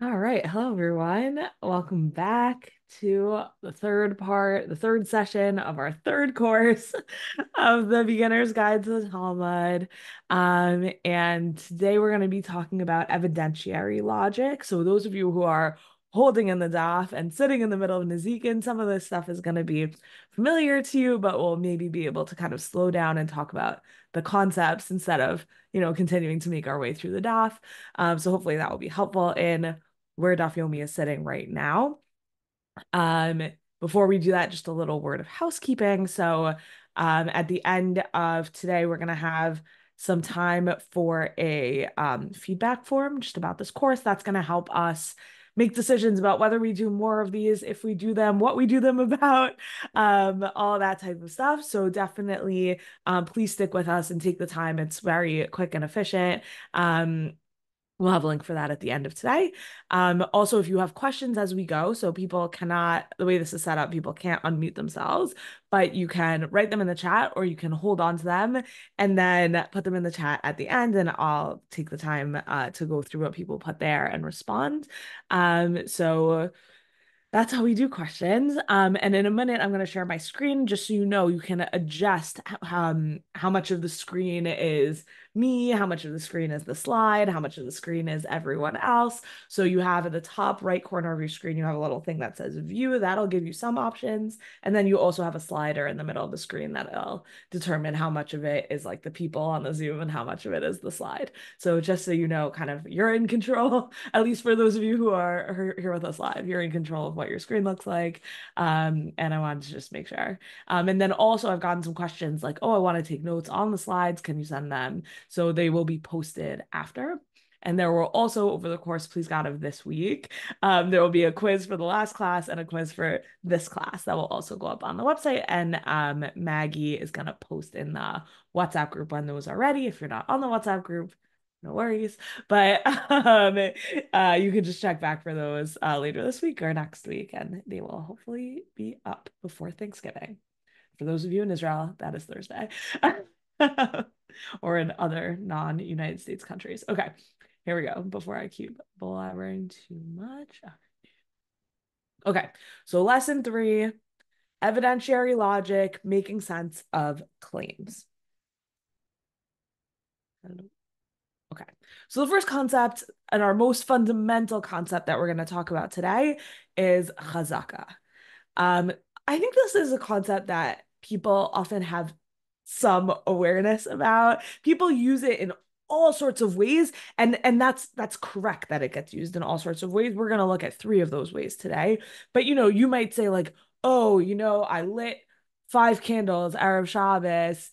All right. Hello, everyone. Welcome back to the third session of our third course of the Beginner's Guide to the Talmud. And today we're going to be talking about evidentiary logic. So those of you who are holding in the daf and sitting in the middle of Nezikin, some of this stuff is going to be familiar to you, but we'll maybe be able to kind of slow down and talk about the concepts instead of, continuing to make our way through the daf. So hopefully that will be helpful in where Daf Yomi is sitting right now. Um, Before we do that, just a little word of housekeeping. So, at the end of today, we're going to have some time for a feedback form just about this course. That's going to help us make decisions about whether we do more of these, if we do them, what we do them about, all that type of stuff. So definitely, please stick with us and take the time. It's very quick and efficient. We'll have a link for that at the end of today. Also, if you have questions as we go, so people cannot, the way this is set up, people can't unmute themselves, but you can write them in the chat or you can hold on to them and then put them in the chat at the end, and I'll take the time to go through what people put there and respond. So that's how we do questions. And in a minute, I'm going to share my screen just so you know you can adjust how much of the screen is me, how much of the screen is the slide, how much of the screen is everyone else. So you have at the top right corner of your screen, you have a little thing that says view. That'll give you some options. And then you also have a slider in the middle of the screen that'll determine how much of it is like the people on the Zoom and how much of it is the slide. So just so you know, kind of you're in control, at least for those of you who are here with us live, you're in control of what your screen looks like. And I wanted to just make sure. And then also I've gotten some questions like, oh, I want to take notes on the slides. Can you send them? So they will be posted after. And there will also, over the course, please God, of this week, there will be a quiz for the last class and a quiz for this class that will also go up on the website. And Maggie is going to post in the WhatsApp group when those are ready. If you're not on the WhatsApp group, no worries. But you can just check back for those later this week or next week, and they will hopefully be up before Thanksgiving. For those of you in Israel, that is Thursday. Or in other non-United States countries. Okay, here we go. Before I keep blabbering too much. Okay, so lesson 3, evidentiary logic, making sense of claims. Okay, so the first concept and our most fundamental concept that we're going to talk about today is chazaka. Um, I think this is a concept that people often have some awareness about. People use it in all sorts of ways, and that's correct that it gets used in all sorts of ways. We're going to look at 3 of those ways today. But you might say like, oh, I lit 5 candles Erev Shabbos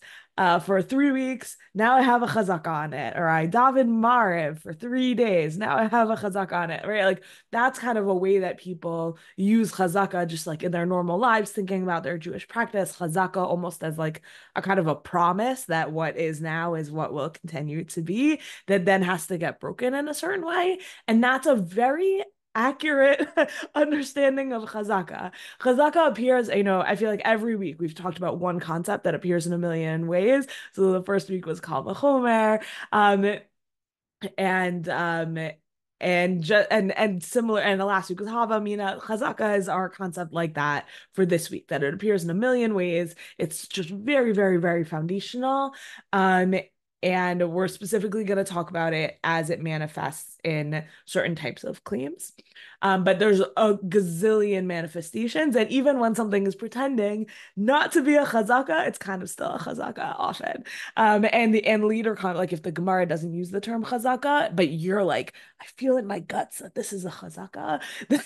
for 3 weeks. Now I have a chazaka on it. Or I daven Mariv for 3 days. Now I have a chazaka on it, right? Like that's kind of a way that people use chazaka just like in their normal lives, thinking about their Jewish practice. Chazaka almost as like a kind of a promise that what is now is what will continue to be, that then has to get broken in a certain way. And that's a very accurate understanding of chazaka. Chazaka appears, I feel like every week we've talked about one concept that appears in a million ways. So the first week was kal vachomer, and just and similar, and the last week was hava mina. Chazaka is our concept like that for this week, that it appears in a million ways. It's just very, very, very foundational. And we're specifically going to talk about it as it manifests in certain types of claims. But there's a gazillion manifestations. And even when something is pretending not to be a chazaka, it's kind of still a chazaka often. And later, like if the Gemara doesn't use the term chazaka, but you're like, I feel in my guts that this is a chazaka,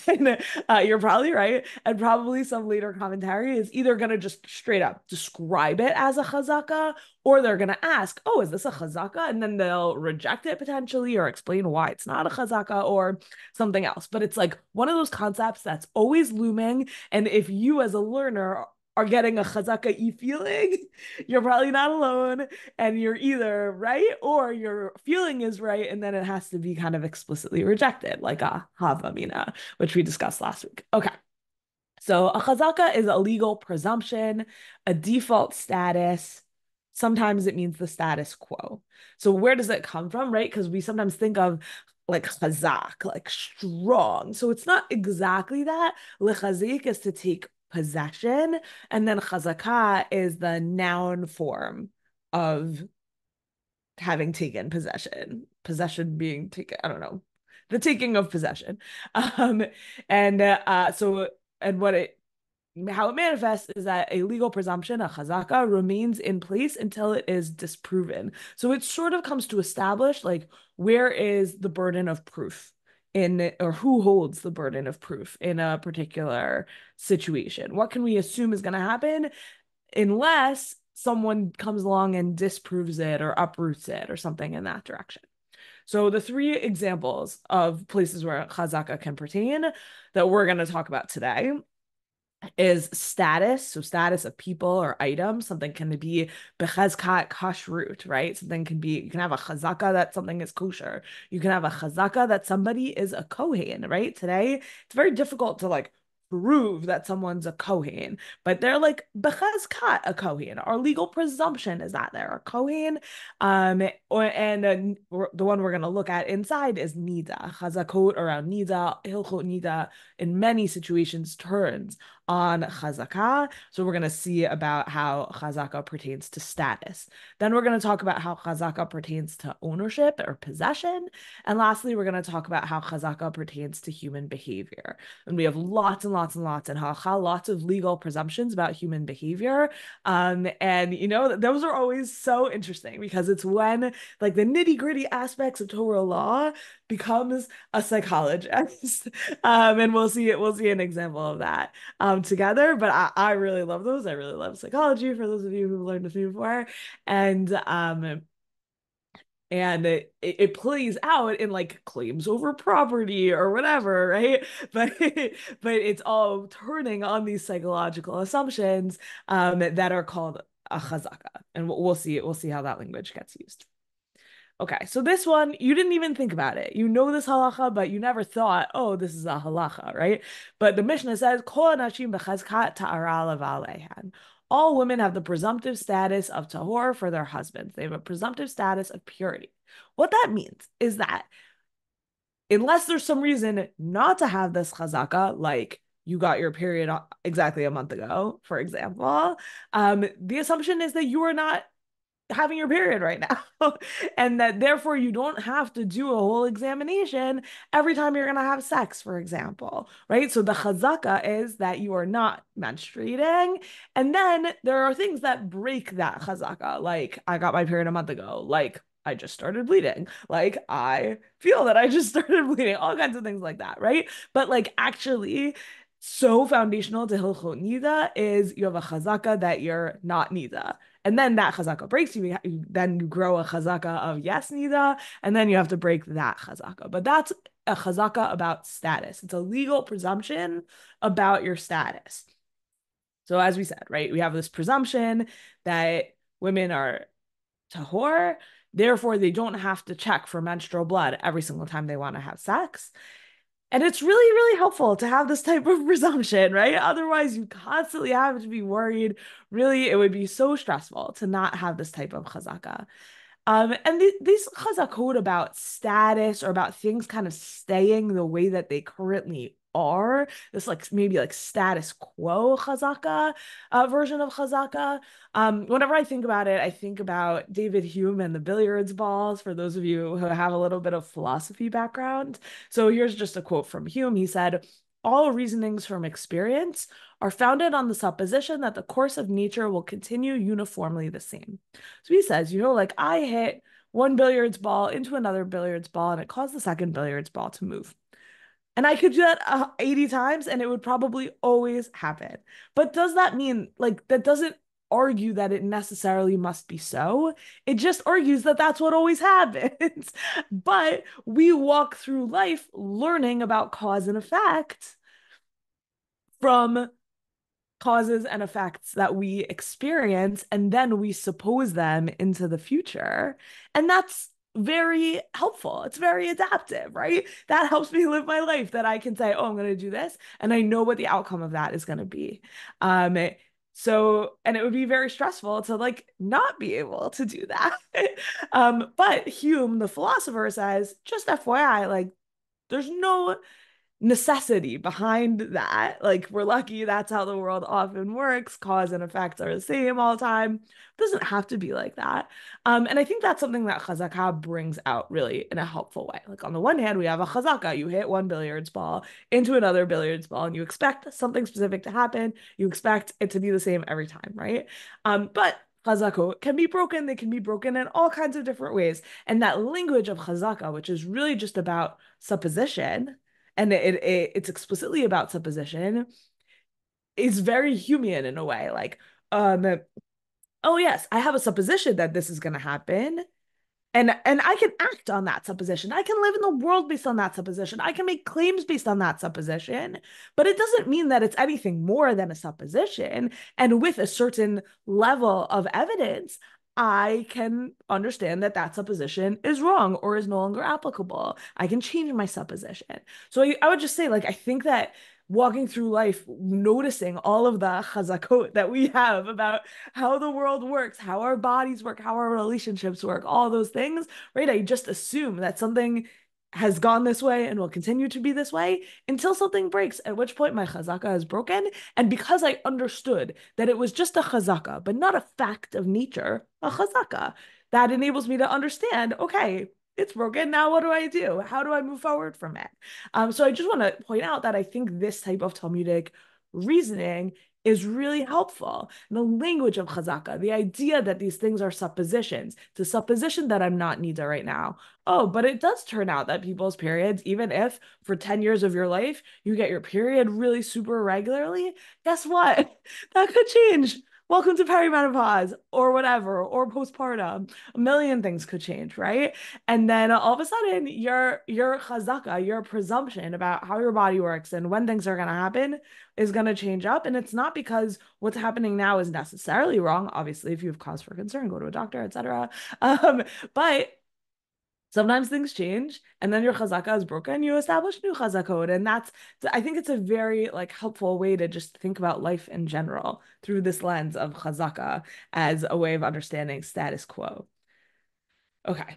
then you're probably right. And probably some later commentary is either going to just straight up describe it as a chazaka, or they're going to ask, oh, is this a chazaka? And then they'll reject it potentially or explain why it's not a chazaka or something else. But it's like one of those concepts that's always looming. And if you as a learner are getting a chazaka-y feeling, you're probably not alone. And you're either right or your feeling is right. And then it has to be kind of explicitly rejected, like a hava mina, which we discussed last week. Okay. So a chazaka is a legal presumption, a default status. Sometimes it means the status quo. So where does it come from, right? Because we sometimes think of like chazak, like strong. So it's not exactly that. Lechazik is to take possession, and then chazakah is the noun form of having taken possession. Possession being taken, I don't know, the taking of possession. Um, and so and what it how it manifests is that a legal presumption, a chazaka, remains in place until it is disproven. So it sort of comes to establish like where is the burden of proof in or who holds the burden of proof in a particular situation. What can we assume is going to happen unless someone comes along and disproves it or uproots it or something in that direction. So the three examples of places where chazaka can pertain that we're going to talk about today is status. So status of people or items. Something can be bechazkat kashrut, right? Something can be, you can have a chazaka that something is kosher. You can have a chazaka that somebody is a kohen, right? Today, it's very difficult to like prove that someone's a kohen, but they're like bechazkat a kohen. Our legal presumption is that they're a kohen. The one we're going to look at inside is nida. Chazakot around nida, hilchot nida in many situations turns on chazakah. So we're going to see about how chazakah pertains to status. Then we're going to talk about how chazakah pertains to ownership or possession. And lastly, we're going to talk about how chazakah pertains to human behavior. And we have lots and lots and lots in halacha, lots of legal presumptions about human behavior. And you know, those are always so interesting because it's when like the nitty-gritty aspects of Torah law becomes a psychologist. And we'll see an example of that together. But I really love those. I really love psychology for those of you who've learned with me before. And it plays out in like claims over property or whatever, right? But but it's all turning on these psychological assumptions that are called a chazaka. And we'll see how that language gets used. Okay, so this one, you didn't even think about it. You know this halacha, but you never thought, oh, this is a halacha, right? But the Mishnah says, Kol anashim b'chazkat ta'ara levalehan. All women have the presumptive status of tahor for their husbands. They have a presumptive status of purity. What that means is that unless there's some reason not to have this chazaka, like you got your period exactly a month ago, for example, the assumption is that you are not having your period right now and that therefore you don't have to do a whole examination every time you're going to have sex, for example, right? So the chazaka is that you are not menstruating, and then there are things that break that chazaka, like I got my period a month ago, like I just started bleeding, like I feel that I just started bleeding, all kinds of things like that, right? But like actually so foundational to Hilchot Nida is you have a chazaka that you're not Nida. And then that chazaka breaks, then you grow a chazaka of yes nida, and then you have to break that chazaka. But that's a chazaka about status. It's a legal presumption about your status. So as we said, right, we have this presumption that women are tahor, therefore they don't have to check for menstrual blood every single time they want to have sex. And it's really, really helpful to have this type of presumption, right? Otherwise, you constantly have to be worried. Really, it would be so stressful to not have this type of chazaka. And these chazakot about status or about things kind of staying the way that they currently are, this like maybe like status quo chazaka version of chazaka. Whenever I think about it, I think about David Hume and the billiards balls, for those of you who have a little bit of philosophy background. So here's just a quote from Hume. He said, all reasonings from experience are founded on the supposition that the course of nature will continue uniformly the same. So he says, you know, like I hit one billiards ball into another billiards ball and it caused the second billiards ball to move. And I could do that 80 times and it would probably always happen. But does that mean like that doesn't argue that it necessarily must be so? It just argues that that's what always happens. But we walk through life learning about cause and effect from causes and effects that we experience, and then we suppose them into the future. And that's very helpful. It's very adaptive, right? That helps me live my life, that I can say, oh, I'm going to do this, and I know what the outcome of that is going to be. So, and it would be very stressful to like not be able to do that. But Hume, the philosopher, says, just FYI, like there's no necessity behind that. Like we're lucky that's how the world often works. Cause and effect are the same all the time. It doesn't have to be like that. And I think that's something that chazakah brings out really in a helpful way. Like on the one hand, we have a chazakah. You hit one billiards ball into another billiards ball, and you expect something specific to happen. You expect it to be the same every time, right? But chazakot can be broken. They can be broken in all kinds of different ways. And that language of chazakah, which is really just about supposition, and it's explicitly about supposition, is very human in a way. Like, oh yes, I have a supposition that this is going to happen, and I can act on that supposition. I can live in the world based on that supposition. I can make claims based on that supposition, but it doesn't mean that it's anything more than a supposition. And with a certain level of evidence, I can understand that that supposition is wrong or is no longer applicable. I can change my supposition. So I would just say, like, I think that walking through life, noticing all of the chazakot that we have about how the world works, how our bodies work, how our relationships work, all those things, right? I just assume that something has gone this way and will continue to be this way until something breaks, at which point my chazaka is broken. And because I understood that it was just a chazaka, but not a fact of nature, a chazaka, that enables me to understand, okay, it's broken. Now what do I do? How do I move forward from it? So I just want to point out that I think this type of Talmudic reasoning is really helpful. And the language of chazaka, the idea that these things are suppositions, it's a supposition that I'm not nida right now. Oh, but it does turn out that people's periods, even if for 10 years of your life you get your period really super regularly, guess what? That could change. Welcome to perimenopause or whatever, or postpartum. A million things could change, right? And then all of a sudden, your chazaka, your presumption about how your body works and when things are going to happen is going to change up. And it's not because what's happening now is necessarily wrong. Obviously, if you have cause for concern, go to a doctor, etc. But sometimes things change, and then your chazaka is broken. You establish new chazakot, and I think it's a very like helpful way to just think about life in general through this lens of chazaka as a way of understanding status quo. Okay,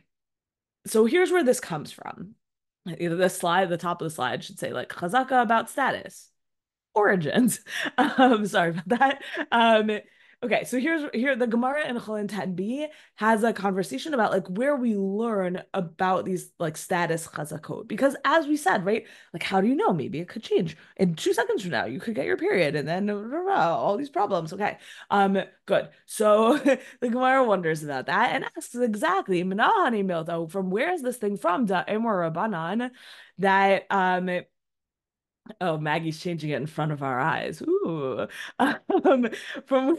so here's where this comes from. Either this slide, the top of the slide should say like chazaka about status origins. Sorry about that. Okay, so here the Gemara in Cholin 10b has a conversation about like where we learn about these like status chazakot. Because as we said, right, like how do you know? Maybe it could change. In 2 seconds from now, you could get your period and then all these problems. Okay. Good. So the Gemara wonders about that and asks exactly, Menahani Milto, from where is this thing from? Da Emor Rabbanan, that oh, Maggie's changing it in front of our eyes. Ooh. Um, from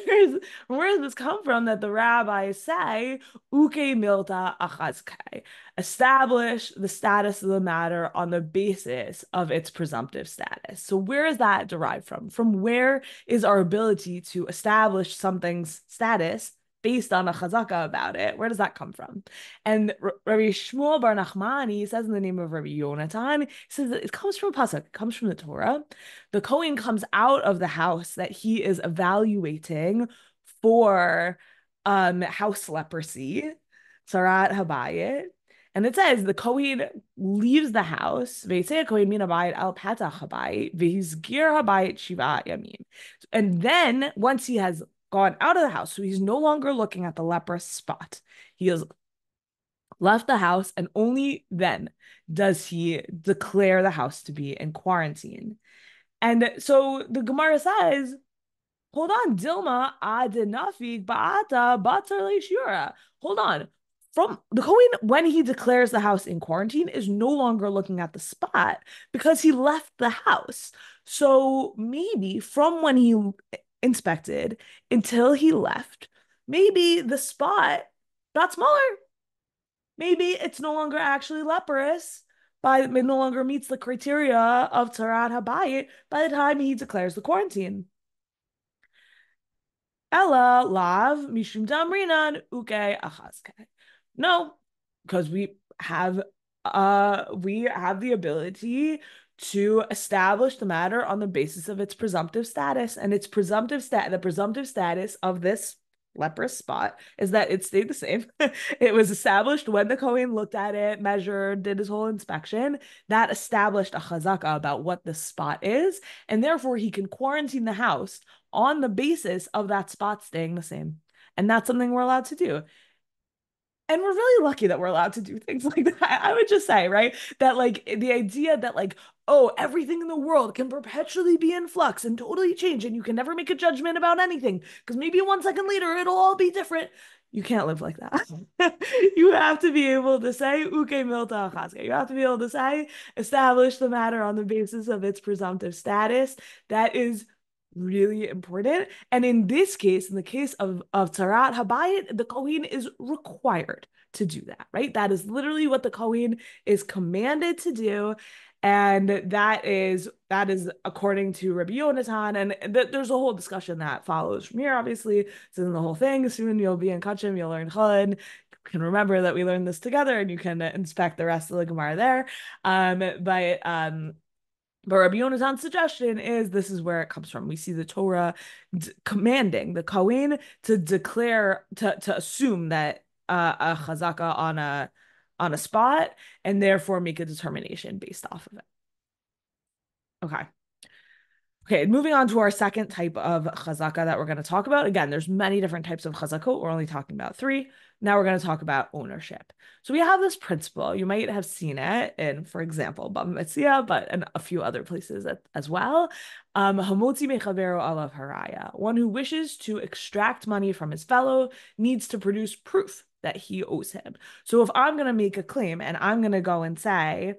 where does this come from that the rabbis say, Uke milta achazkai, establish the status of the matter on the basis of its presumptive status. So where is that derived from? From where is our ability to establish something's status based on a chazaka about it? Where does that come from? And Rabbi Shmuel Bar Nachmani says in the name of Rabbi Yonatan, he says that it comes from a pasuk, it comes from the Torah. The Kohen comes out of the house that he is evaluating for house leprosy, Sarat Habayit. And it says the Kohen leaves the house, Ve'yisei Kohen min habayit al patach habayit, ve'hizgir habayit shiva yamim. And then once he has gone out of the house, so he's no longer looking at the leprous spot. He has left the house, and only then does he declare the house to be in quarantine. And so the Gemara says, hold on, Dilma adenafig ba'ata batar leishura. Hold on. From the Kohen, when he declares the house in quarantine, is no longer looking at the spot because he left the house. So maybe from when he inspected until he left, maybe the spot got smaller. Maybe it's no longer actually leprous. It no longer meets the criteria of Tarat Habayit by the time he declares the quarantine. Ella lav mishum damrinan uke achazke. No, because we have the ability to establish the matter on the basis of its presumptive status. And the presumptive status of this leprous spot is that it stayed the same. It was established when the Kohen looked at it, measured, did his whole inspection. That established a chazaka about what the spot is, and therefore he can quarantine the house on the basis of that spot staying the same. And that's something we're allowed to do. And we're really lucky that we're allowed to do things like that. I would just say, right, that like the idea that like, oh, everything in the world can perpetually be in flux and totally change, and you can never make a judgment about anything because maybe 1 second later it'll all be different. You can't live like that. You have to be able to say uke milta chazke. You have to be able to say establish the matter on the basis of its presumptive status. That is really important. And in this case, in the case of Tzarat Habayit, the Kohen is required to do that, right? That is literally what the Kohen is commanded to do. And that is according to Rabbi Yonatan. And there's a whole discussion that follows from here, obviously. It's in the whole thing. Soon you'll be in Kachim, you'll learn Chulin. You can remember that we learned this together, and you can inspect the rest of the Gemara there. But Rabbi Yonatan's suggestion is this is where it comes from. We see the Torah commanding the Kohen to declare, to assume that a chazaka on a spot, and therefore make a determination based off of it. Okay. Okay, moving on to our second type of chazaka that we're going to talk about. Again, there's many different types of chazakot. We're only talking about 3. Now we're going to talk about ownership. So we have this principle. You might have seen it in, for example, Rabbanit Leah, but in a few other places as well. Hamotzi mechavero alav haraya. One who wishes to extract money from his fellow needs to produce proof that he owes him. So if I'm going to make a claim and I'm going to go and say,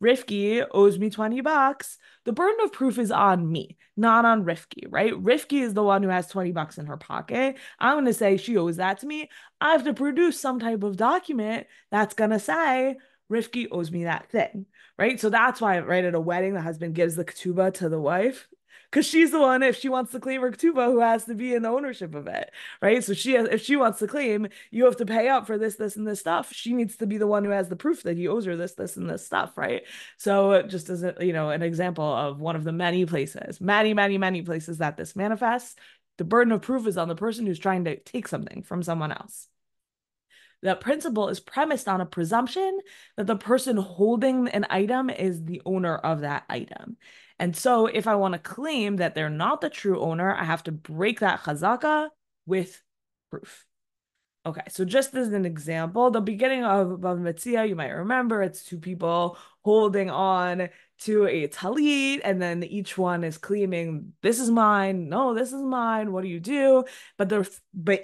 Rifki owes me $20, the burden of proof is on me, not on Rifki, right? Rifki is the one who has $20 in her pocket. I'm going to say she owes that to me. I have to produce some type of document that's going to say Rifki owes me that thing, right? So that's why, right, at a wedding, the husband gives the ketubah to the wife, because she's the one, if she wants to claim her ketubah, who has to be in the ownership of it, right? So if she wants to claim, you have to pay up for this, this, and this stuff. She needs to be the one who has the proof that he owes her this, this, and this stuff, right? So just as an example of one of the many places, many, many, many places that this manifests, the burden of proof is on the person who's trying to take something from someone else. The principle is premised on a presumption that the person holding an item is the owner of that item. And so if I want to claim that they're not the true owner, I have to break that chazaka with proof. Okay, so just as an example, the beginning of Rabbanit Leah, you might remember, it's 2 people holding on to a talit, and then each one is claiming, this is mine, no, this is mine, what do you do? But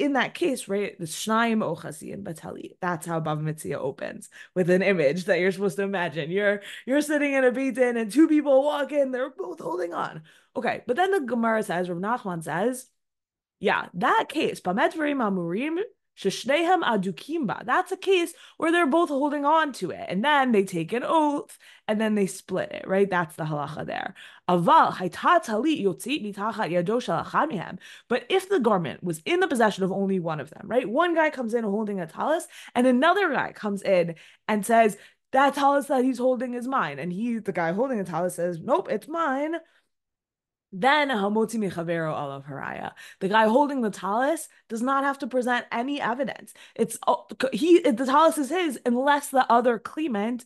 in that case, right, the shnayim ochasim batalit. That's how Rabbanit Leah opens, with an image that you're supposed to imagine. You're sitting in a beit din, and 2 people walk in, they're both holding on. Okay, but then the Gemara says, Rav Nachman says, yeah, that case, bamet v'rim amurim, sheshnehem adukimba. That's a case where they're both holding on to it, and then they take an oath, and then they split it, right? That's the halacha there. Aval haytat talit yotzit mitachat yado shel echad mehem. But if the garment was in the possession of only one of them, right? One guy comes in holding a talis, and another guy comes in and says, that talis that he's holding is mine. And the guy holding the talis says, nope, it's mine. Then hamotzi mechavero alav haraya. The guy holding the talis does not have to present any evidence. The talis is his unless the other claimant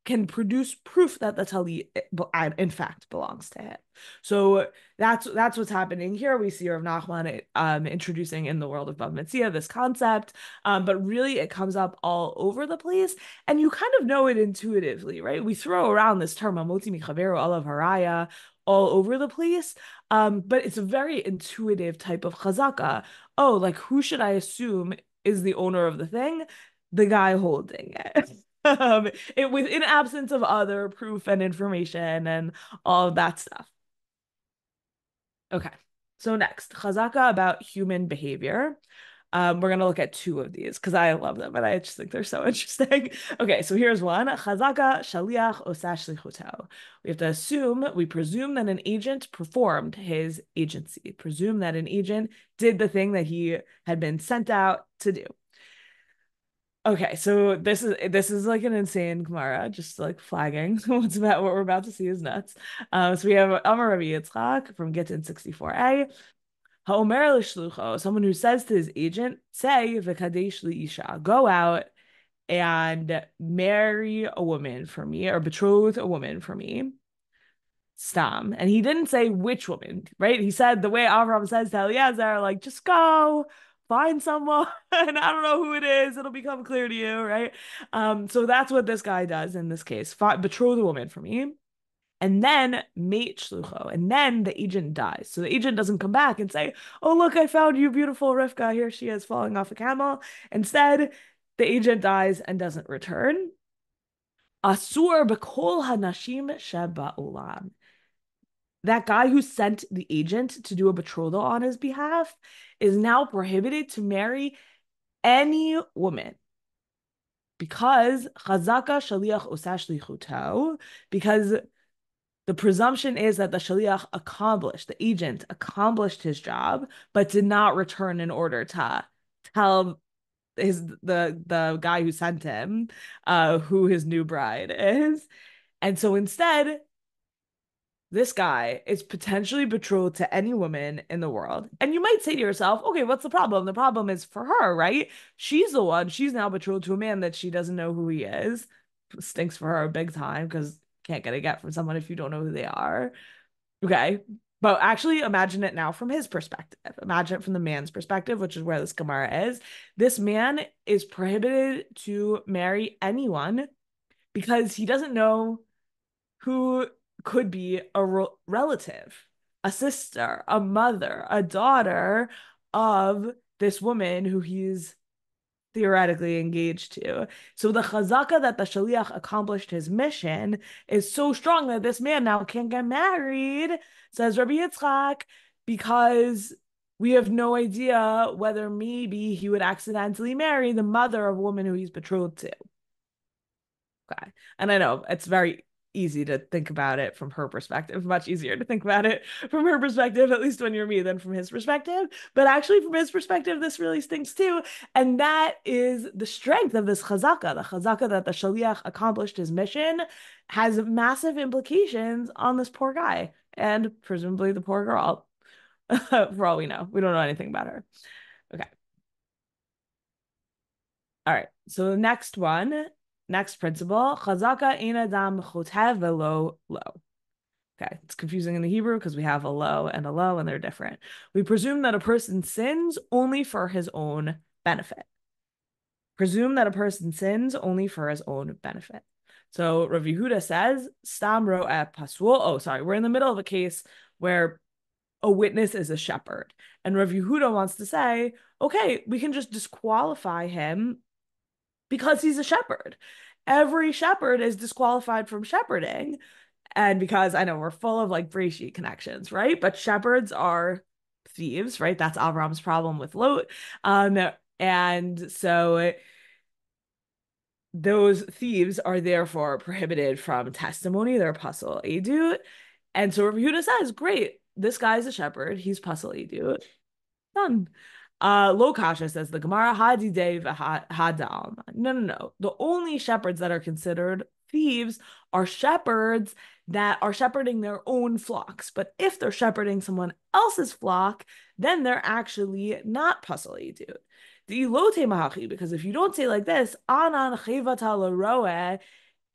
can produce proof that the talit in fact belongs to him. So that's what's happening here. We see Rav Nachman introducing in the world of Bava Metzia this concept, but really it comes up all over the place, and you kind of know it intuitively, right? We throw around this term hamotzi mechavero alav haraya all over the place, but it's a very intuitive type of chazaka. Oh, like who should I assume is the owner of the thing? The guy holding it. In absence of other proof and information and all of that stuff. Okay, so next, chazaka about human behavior. We're going to look at 2 of these because I love them and I just think they're so interesting. Okay, so here's one. Chazaka shaliach osash shlichuto. We presume that an agent performed his agency. Presume that an agent did the thing that he had been sent out to do. Okay, so this is like an insane Gemara, just like flagging what's about what we're about to see is nuts. So we have Amar Rabbi Yitzchak from Gittin 64a. Ha'omer l'shlucho, someone who says to his agent, say v'kadesh li'isha, go out and marry a woman for me or betroth a woman for me. Stam. And he didn't say which woman, right? He said the way Avram says to Eliezer, like, just go find someone. And I don't know who it is. It'll become clear to you, right? So that's what this guy does in this case. Betroth a woman for me. And then mate shlucho, and then the agent dies. So the agent doesn't come back and say, "Oh, look, I found you, beautiful Rivka. Here she is falling off a camel." Instead, the agent dies and doesn't return. Asur b'kol hanashim sheba ulam. That guy who sent the agent to do a betrothal on his behalf is now prohibited to marry any woman because chazaka shaliach osash lichuto, because the presumption is that the shaliach accomplished, the agent accomplished his job, but did not return in order to tell the guy who sent him who his new bride is. And so instead, this guy is potentially betrothed to any woman in the world. And you might say to yourself, okay, what's the problem? The problem is for her, right? She's the one. She's now betrothed to a man that she doesn't know who he is. Stinks for her big time because can't get a get from someone if you don't know who they are. Okay. But actually imagine it now from his perspective. Imagine it from the man's perspective, which is where this Gemara is. This man is prohibited to marry anyone because he doesn't know who could be a relative, a sister, a mother, a daughter of this woman who he's theoretically engaged to. So the chazaka that the shaliach accomplished his mission is so strong that this man now can't get married, says Rabbi Yitzchak, because we have no idea whether maybe he would accidentally marry the mother of a woman who he's betrothed to. Okay. And I know it's very easy to think about it from her perspective, much easier to think about it from her perspective, at least when you're me, than from his perspective. But actually, from his perspective, this really stinks too. And that is the strength of this chazaka. The chazaka that the shaliach accomplished his mission has massive implications on this poor guy and presumably the poor girl. For all we know, we don't know anything about her. Okay. All right. So the next one, next principle, chazaka ein adam chotev velo lo. Okay, it's confusing in the Hebrew because we have a lo and a lo and they're different. We presume that a person sins only for his own benefit. Presume that a person sins only for his own benefit. So Rav Yehuda says, stam ro'eh pasul. Oh, sorry, we're in the middle of a case where a witness is a shepherd. And Rav Yehuda wants to say, okay, we can just disqualify him because he's a shepherd. Every shepherd is disqualified from shepherding. And because I know we're full of like Breshit connections, right? But shepherds are thieves, right? That's Avram's problem with Lot. And so those thieves are therefore prohibited from testimony. They're pasul edut. And so Rabbi Yehuda says, great, this guy's a shepherd. He's pasul edut. Done. Lo kasha, says the Gemara, hadidei hadal. No. The only shepherds that are considered thieves are shepherds that are shepherding their own flocks. But if they're shepherding someone else's flock, then they're actually not pasul edut. The ilote mahachi, because if you don't say like this, anan chevata l'roeh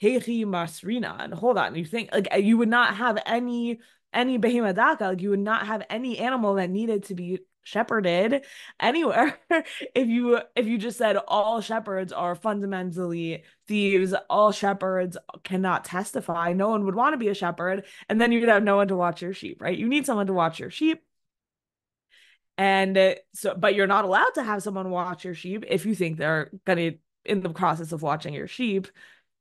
hechi masrina. And hold on, you think like you would not have any behemoth, like you would not have any animal that needed to be shepherded anywhere if you just said all shepherds are fundamentally thieves, all shepherds cannot testify, no one would want to be a shepherd, and then you'd have no one to watch your sheep, right? You need someone to watch your sheep. And so, but you're not allowed to have someone watch your sheep if you think they're gonna, in the process of watching your sheep,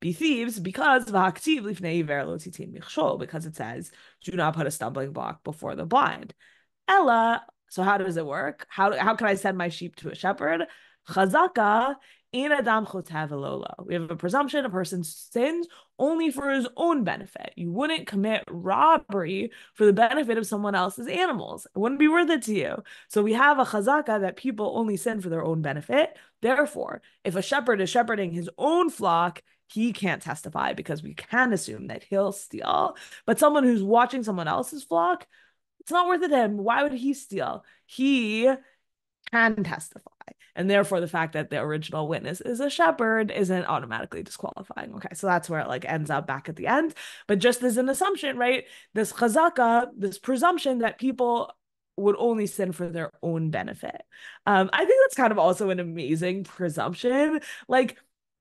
be thieves, because because it says, do not put a stumbling block before the blind. Ella, So how does it work? How can I send my sheep to a shepherd? Chazaka in adam chotav elolo. We have a presumption a person sins only for his own benefit. You wouldn't commit robbery for the benefit of someone else's animals. It wouldn't be worth it to you. So we have a chazaka that people only sin for their own benefit. Therefore, if a shepherd is shepherding his own flock, he can't testify because we can assume that he'll steal. But someone who's watching someone else's flock, it's not worth it to him. Why would he steal? He can testify. And therefore, the fact that the original witness is a shepherd isn't automatically disqualifying. Okay, so that's where it like ends up back at the end. But just as an assumption, right? This chazaka, this presumption that people would only sin for their own benefit. I think that's kind of also an amazing presumption. Like,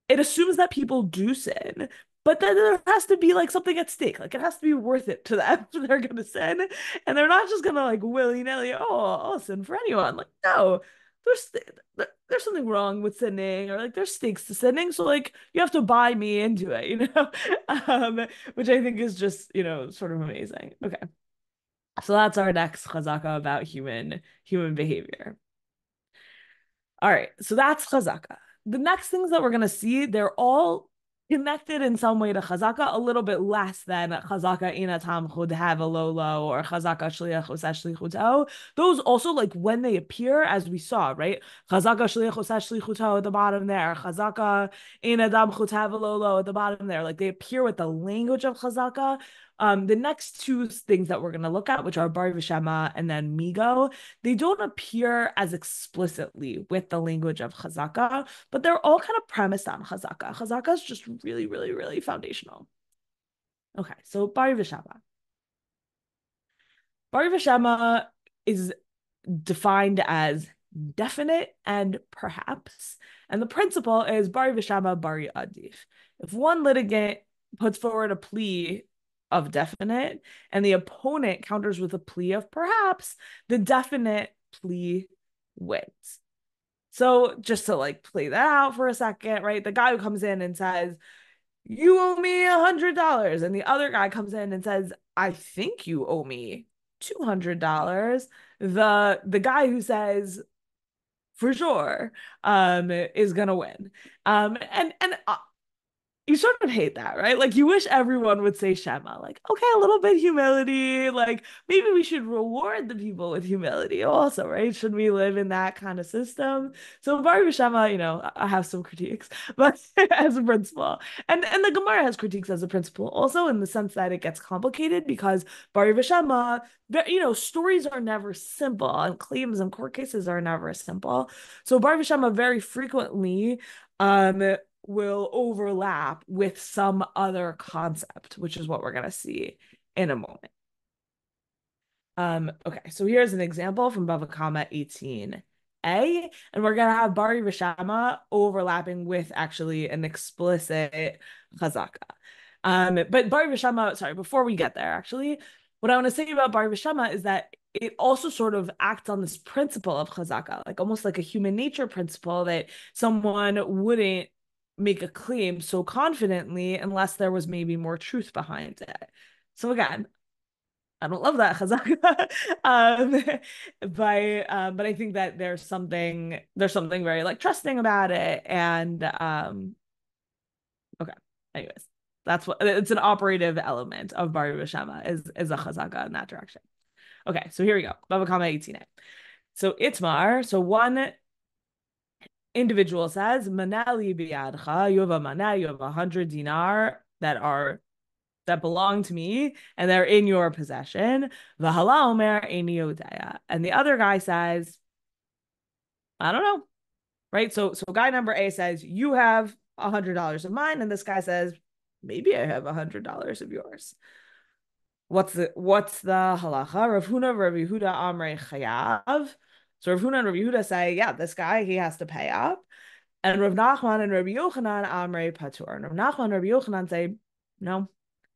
it assumes that people do sin, but then there has to be like something at stake. Like it has to be worth it to them if they're gonna sin. And they're not just gonna like willy-nilly, oh, I'll sin for anyone. Like, no, there's there's something wrong with sinning, or like there's stakes to sinning. So like you have to buy me into it, which I think is just, sort of amazing. Okay. So that's our next chazaka about human behavior. All right, so that's chazaka. The next things that we're going to see, they're all connected in some way to chazaka, a little bit less than chazaka inatam chudhav alolo or chazaka shliach oseh shlichuto. Those also, like when they appear, as we saw, right? Chazaka shliach oseh shlichuto at the bottom there, chazaka inadam chudhav alolo at the bottom there. Like they appear with the language of chazaka. The next two things that we're going to look at, which are Bar V'Shema and then Migo, they don't appear as explicitly with the language of Chazaka, but they're all kind of premised on Chazaka. Chazaka is just really, really, really foundational. Okay, so Bar V'Shema. Bar V'Shema is defined as definite and perhaps, and the principle is Bar V'Shema Bari Adif. If one litigant puts forward a plea of definite and the opponent counters with a plea of perhaps, the definite plea wins. So just to like play that out for a second, right? The guy who comes in and says, you owe me $100, and the other guy comes in and says, I think you owe me $200. The guy who says for sure is gonna win. And you sort of hate that, right? Like you wish everyone would say Shema, like, okay, a little bit humility, like maybe we should reward the people with humility also, right? Should we live in that kind of system? So Bar Shema, I have some critiques, but as a principle. And the Gemara has critiques as a principle also in the sense that it gets complicated because Bar Shema, stories are never simple and claims and court cases are never simple. So Bar Shema very frequently will overlap with some other concept, which is what we're going to see in a moment. Okay, so here's an example from Bava Kama 18a, and we're going to have Bari V'Shama overlapping with actually an explicit chazaka. But Bari V'Shama, sorry, before we get there, actually, what I want to say about Bari V'Shama is that it also sort of acts on this principle of chazaka, like almost like a human nature principle that someone wouldn't make a claim so confidently unless there was maybe more truth behind it. So again, I don't love that chazaka, but I think that there's something very like trusting about it, and okay. Anyways, that's what it's an operative element of Bar V'Shema is a chazaka in that direction. Okay, so here we go. Bava Kama 18a. So Itmar, so one individual says, Manali biyadcha, you have a mana, you have 100 dinar that belong to me, and they're in your possession. V'hala omer eini yodea. And the other guy says, I don't know. Right? So guy number A says, you have $100 of mine, and this guy says, maybe I have $100 of yours. What's the halacha? Rav Huna, Rav Yehuda, Amrei Chayav. So Rav Huna and Rav Yehuda say, yeah, this guy, he has to pay up. And Rav Nachman and Rabbi Yochanan, Amrei Patur. And Rav Nachman and Rabbi Yochanan say, no,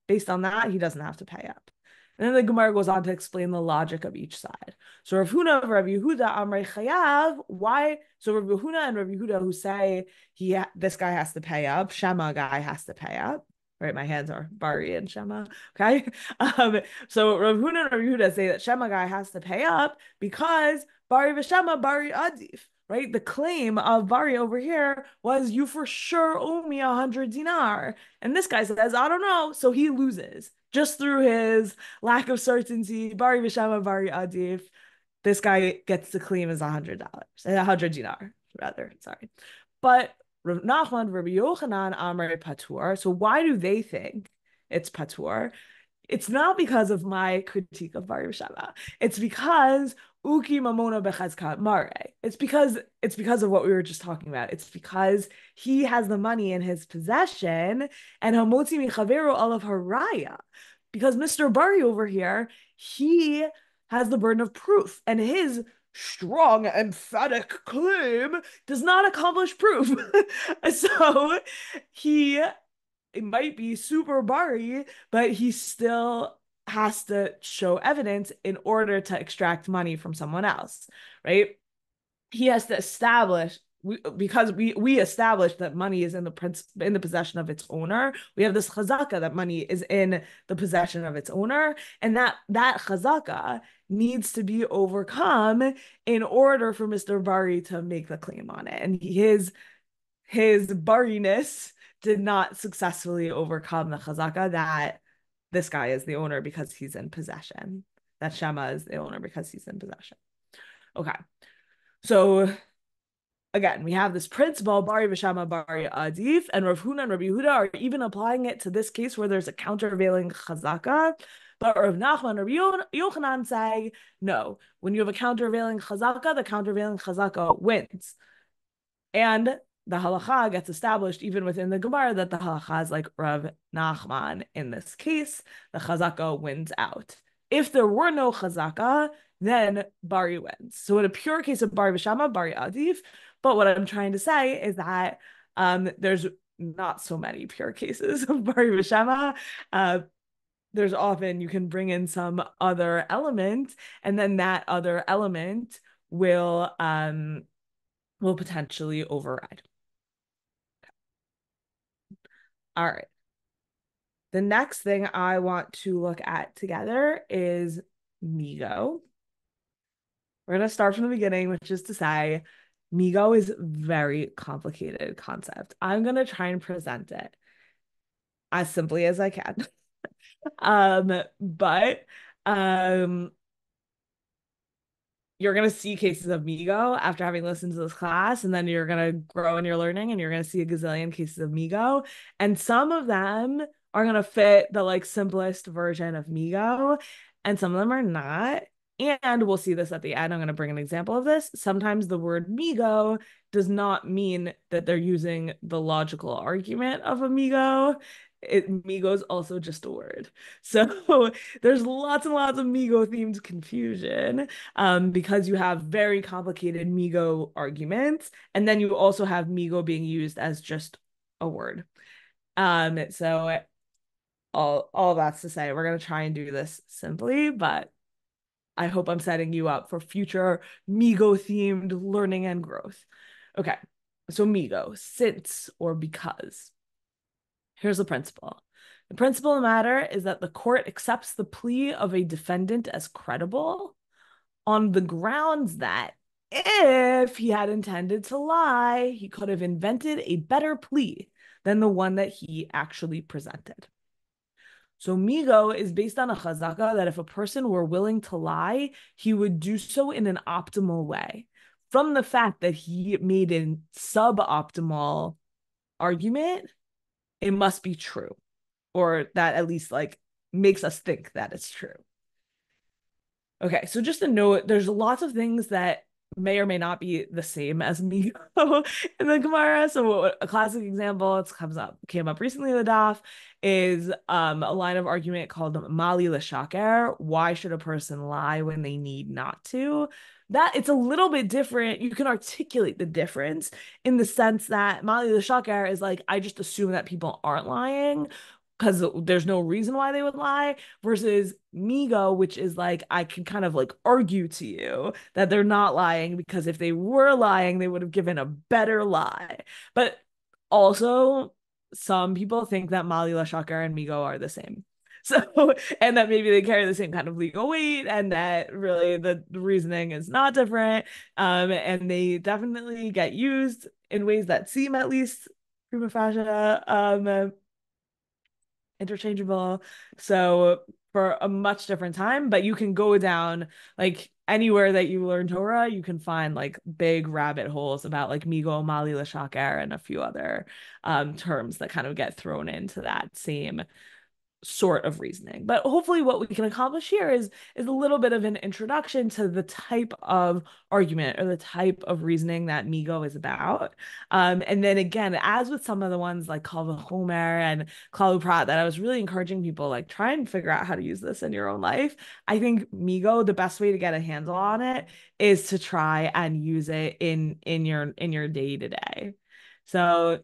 based on that, he doesn't have to pay up. And then the Gemara goes on to explain the logic of each side. So Rav Huna, Rav Yehuda, Amrei Chayav, why? So Rav Huna and Rav Yehuda who say this guy has to pay up, Shema guy has to pay up. Right, my hands are Bari and Shema. Okay. So Rav Huna and Rav Yehuda say that Shema guy has to pay up because Bari v'Shema Bari Adif. Right? The claim of Bari over here was you for sure owe me 100 dinar. And this guy says, I don't know. So he loses just through his lack of certainty. Bari v'Shema Bari Adif. This guy gets to claim as $100, 100 dinar, rather. Sorry. But Rav Nachman, Rabbi Yochanan, Amrei Patur. So why do they think it's Patur? It's not because of my critique of Bari Shava. It's because Uki Mamona Bechazkat Mare. It's because of what we were just talking about. It's because he has the money in his possession and Hamotzi Michaveru Olav Haraya. Because Mr. Bari over here, he has the burden of proof, and his strong, emphatic claim does not accomplish proof. So he it might be super Bari, but he still has to show evidence in order to extract money from someone else, right? He has to establish because we established that money is in the possession of its owner. We have this chazaka that money is in the possession of its owner, and that chazaka needs to be overcome in order for Mr. Bari to make the claim on it. And his Bariness did not successfully overcome the chazaka that this guy is the owner because he's in possession. That Shema is the owner because he's in possession. Okay. So again, we have this principle, Bari v'Shama Bari Adif, and Rav Huna and Rabbi Yehuda are even applying it to this case where there's a countervailing chazaka. But Rav Nachman and Rabbi Yochanan say, no, when you have a countervailing chazaka, the countervailing chazaka wins. And the halacha gets established even within the Gemara that the halacha is like Rav Nachman in this case. The chazaka wins out. If there were no chazaka, then Bari wins. So in a pure case of Bari v'Shama, Bari Adif. But what I'm trying to say is that there's not so many pure cases of Bari v'Shama. There's often you can bring in some other element, and then that other element will potentially override. All right. The next thing I want to look at together is Migo. We're going to start from the beginning, which is to say, Migo is a very complicated concept. I'm going to try and present it as simply as I can. But you're going to see cases of Migo after having listened to this class, and then you're going to grow in your learning and you're going to see a gazillion cases of Migo. And some of them are going to fit the like simplest version of Migo, and some of them are not. And we'll see this at the end. I'm going to bring an example of this. Sometimes the word Migo does not mean that they're using the logical argument of a Migo. Migo is also just a word. So there's lots and lots of Migo themed confusion because you have very complicated Migo arguments, and then you also have Migo being used as just a word. So all that's to say, we're going to try and do this simply, but I hope I'm setting you up for future Migo themed learning and growth. Okay, so Migo, since or because. Here's the principle. The principle of the matter is that the court accepts the plea of a defendant as credible on the grounds that if he had intended to lie, he could have invented a better plea than the one that he actually presented. So Migo is based on a chazaka that if a person were willing to lie, he would do so in an optimal way. From the fact that he made a suboptimal argument, it must be true, or that at least like makes us think that it's true. Okay, so just to note, there's lots of things that may or may not be the same as Migo in the Gemara. So a classic example, came up recently in the Daf, is a line of argument called Mali l'shaker. Why should a person lie when they need not to? That it's a little bit different. You can articulate the difference in the sense that Mali l'shaker is like, I just assume that people aren't lying because there's no reason why they would lie, versus Migo, which is like, I can kind of like argue to you that they're not lying because if they were lying, they would have given a better lie. But also, some people think that Mali Lashakar and Migo are the same. So, and that maybe they carry the same kind of legal weight, and that really the reasoning is not different. And they definitely get used in ways that seem at least prima facie interchangeable. So for a much different time, but you can go down like anywhere that you learn Torah, you can find like big rabbit holes about like Migo, Mali, Lashakar, and a few other terms that kind of get thrown into that same sort of reasoning. But hopefully what we can accomplish here is a little bit of an introduction to the type of argument or the type of reasoning that Migo is about. And then again, as with some of the ones like Kal Homer and Klalu Prat that I was really encouraging people like try and figure out how to use this in your own life. I think Migo, the best way to get a handle on it is to try and use it in your day to day. So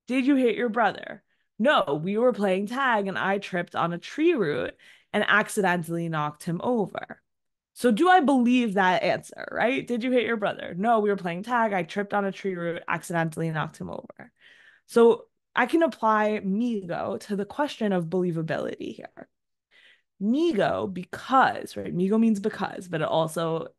did you hit your brother? No, we were playing tag and I tripped on a tree root and accidentally knocked him over. So do I believe that answer, right? Did you hit your brother? No, we were playing tag. I tripped on a tree root, accidentally knocked him over. So I can apply Migo to the question of believability here. Migo because, right? Migo means because, but it also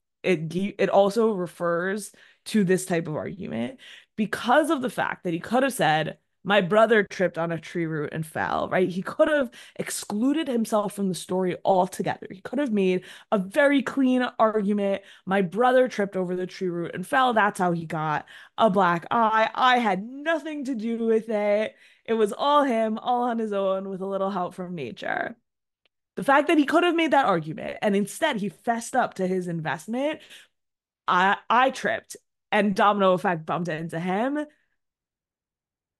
refers to this type of argument because of the fact that he could have said, my brother tripped on a tree root and fell, right? He could have excluded himself from the story altogether. He could have made a very clean argument. My brother tripped over the tree root and fell. That's how he got a black eye. I had nothing to do with it. It was all him, all on his own with a little help from nature. The fact that he could have made that argument and instead he fessed up to his investment, I tripped and domino effect bumped into him.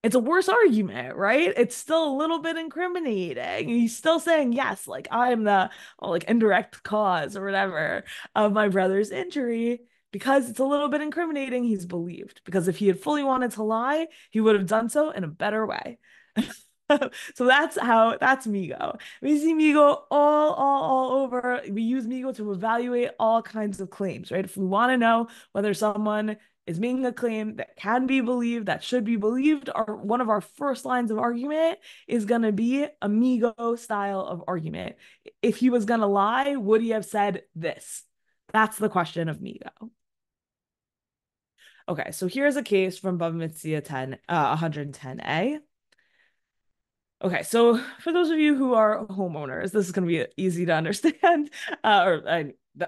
It's a worse argument, right? It's still a little bit incriminating. He's still saying, yes, like I'm the like indirect cause or whatever of my brother's injury because it's a little bit incriminating. He's believed because if he had fully wanted to lie, he would have done so in a better way. So that's Migo. We see Migo all over. We use Migo to evaluate all kinds of claims, right? If we want to know whether someone is making a claim that can be believed, that should be believed, or one of our first lines of argument is going to be a Migo style of argument. If he was going to lie, would he have said this? That's the question of Migo. Okay, so here's a case from Bava Metzia 110a. Okay, so for those of you who are homeowners, this is going to be easy to understand,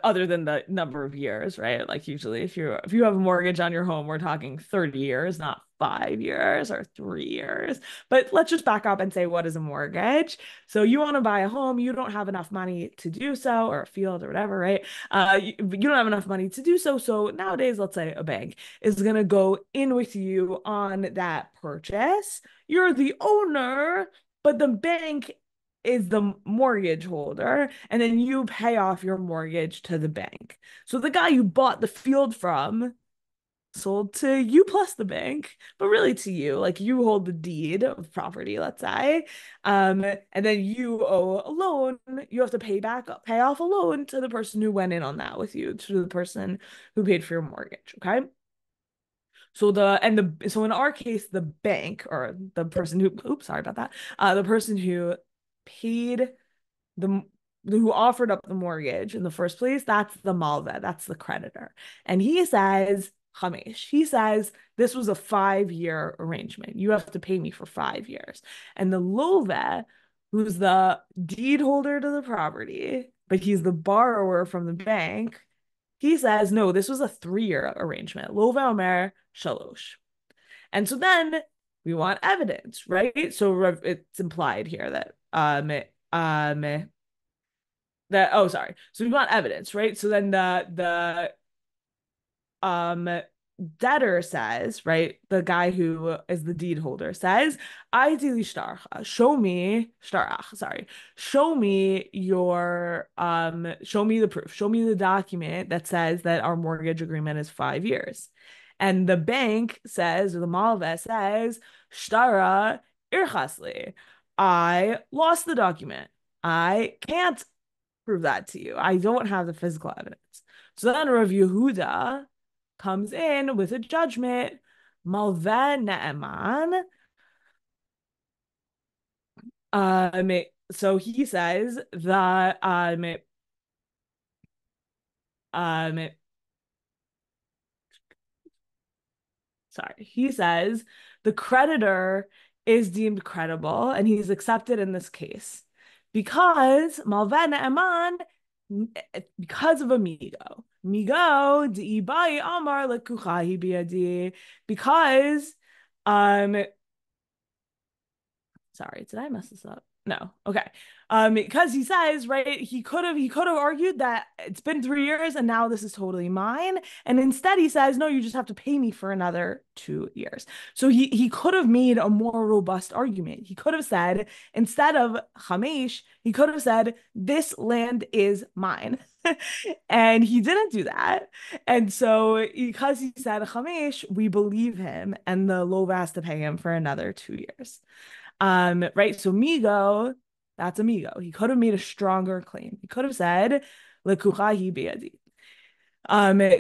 other than the number of years, right? Like usually, if you have a mortgage on your home, we're talking 30 years, not 5 years or 3 years. But let's just back up and say, what is a mortgage? So you want to buy a home, you don't have enough money to do so, or a field or whatever, right? You don't have enough money to do so. So nowadays, let's say a bank is going to go in with you on that purchase. You're the owner, but the bank is the mortgage holder, and then you pay off your mortgage to the bank. So the guy you bought the field from sold to you plus the bank, but really to you. Like you hold the deed of property, let's say. And then you owe a loan. You have to pay off a loan to the person who went in on that with you, to the person who paid for your mortgage. Okay. So in our case, the bank or the person who, oops, sorry about that. The person who paid the who offered up the mortgage in the first place, that's the malva, that's the creditor. And he says, Chamesh, he says, this was a 5-year arrangement. You have to pay me for 5 years. And the love, who's the deed holder to the property, but he's the borrower from the bank, he says, no, this was a 3-year arrangement. Lova Omer Shalosh. And so then we want evidence, right? So it's implied here so we want evidence, right? So then the debtor says, right, the guy who is the deed holder says, ideally show me show me the proof, show me the document that says that our mortgage agreement is 5 years. And the bank says, or the malva says, shtara irchasli, I lost the document. I can't prove that to you. I don't have the physical evidence. So then Rav Yehuda comes in with a judgment, malveh ne'eman, Um, so he says that um sorry, he says the creditor is deemed credible and he's accepted in this case because Malvena Eman, because of amigo. Migo di'ibai amar lekuchahi biadi, because um sorry, did I mess this up? No. Okay. Because he says, right, he could have argued that it's been 3 years and now this is totally mine. And instead he says, no, you just have to pay me for another 2 years. So he could have made a more robust argument. He could have said, instead of Hamesh, he could have said, this land is mine. And he didn't do that. And so because he said Hamesh, we believe him, and the Loba has to pay him for another 2 years. Right. So Migo, that's Amigo. He could have made a stronger claim. He could have said, Lekuchahi biadi.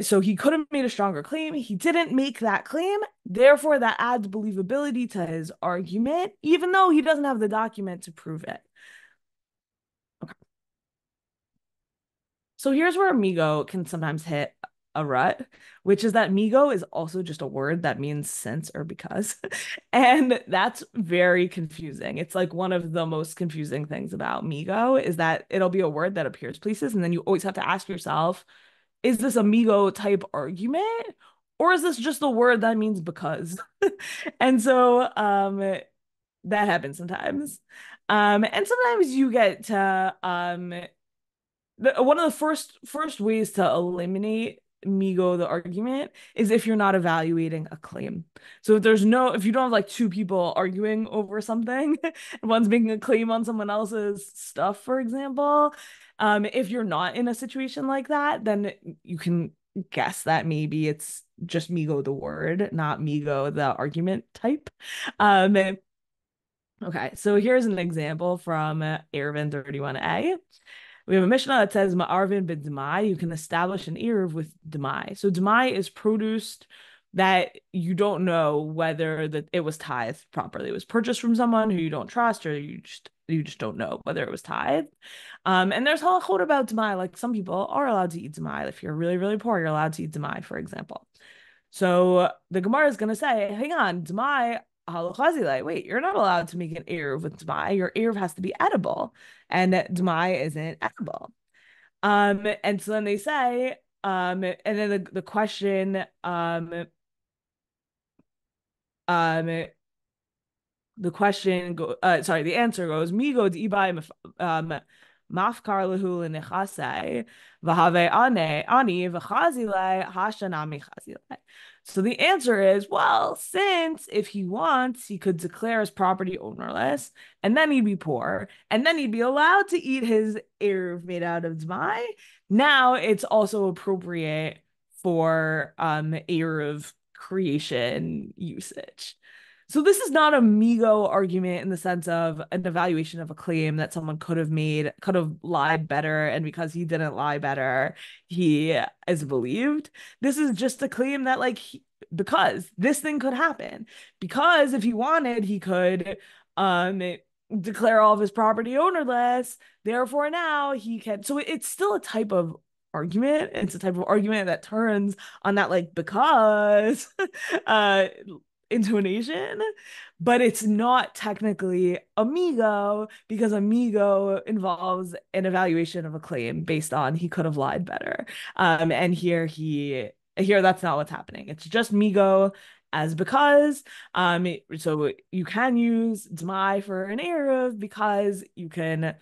So he could have made a stronger claim. He didn't make that claim. Therefore, that adds believability to his argument, even though he doesn't have the document to prove it. Okay. So here's where amigo can sometimes hit a rut, which is that migo is also just a word that means since or because. And that's very confusing. It's like one of the most confusing things about migo is that it'll be a word that appears places, and then you always have to ask yourself, is this a migo type argument? Or is this just a word that means because? And so that happens sometimes. And sometimes you get to one of the first ways to eliminate Migo the argument is if you're not evaluating a claim. So if you don't have like two people arguing over something, and one's making a claim on someone else's stuff, for example, if you're not in a situation like that, then you can guess that maybe it's just Migo the word, not Migo the argument type. Um, okay, so here's an example from Eruvin 31a. We have a Mishnah that says Ma'arvin b'dmai, you can establish an eruv with dmai. So dmai is produced that you don't know whether that it was tithed properly. It was purchased from someone who you don't trust, or you just don't know whether it was tithed. And there's halachot about dmai. Like some people are allowed to eat dmai. If you're really, really poor, you're allowed to eat dmai, for example. So the Gemara is going to say, hang on, dmai halachazilai. Wait, you're not allowed to make an eruv with dmai. Your eruv has to be edible, and dmai isn't edible. And so then they say, and then the question, um, the answer goes, Migo dibai mafkar lehu lenechasei v'have ani v'chazilei hashanami chazilei. So the answer is, well, since if he wants, he could declare his property ownerless, and then he'd be poor, and then he'd be allowed to eat his eruv made out of dmai. Now it's also appropriate for eruv creation usage. So this is not a Migo argument in the sense of an evaluation of a claim that someone could have made, could have lied better, and because he didn't lie better, he is believed. This is just a claim that because this thing could happen. Because if he wanted, he could declare all of his property ownerless. Therefore now he can. So it's still a type of argument. It's a type of argument that turns on that because intonation, but it's not technically amigo because amigo involves an evaluation of a claim based on he could have lied better. And here that's not what's happening. It's just migo as because. So you can use dmai for an eruv because you can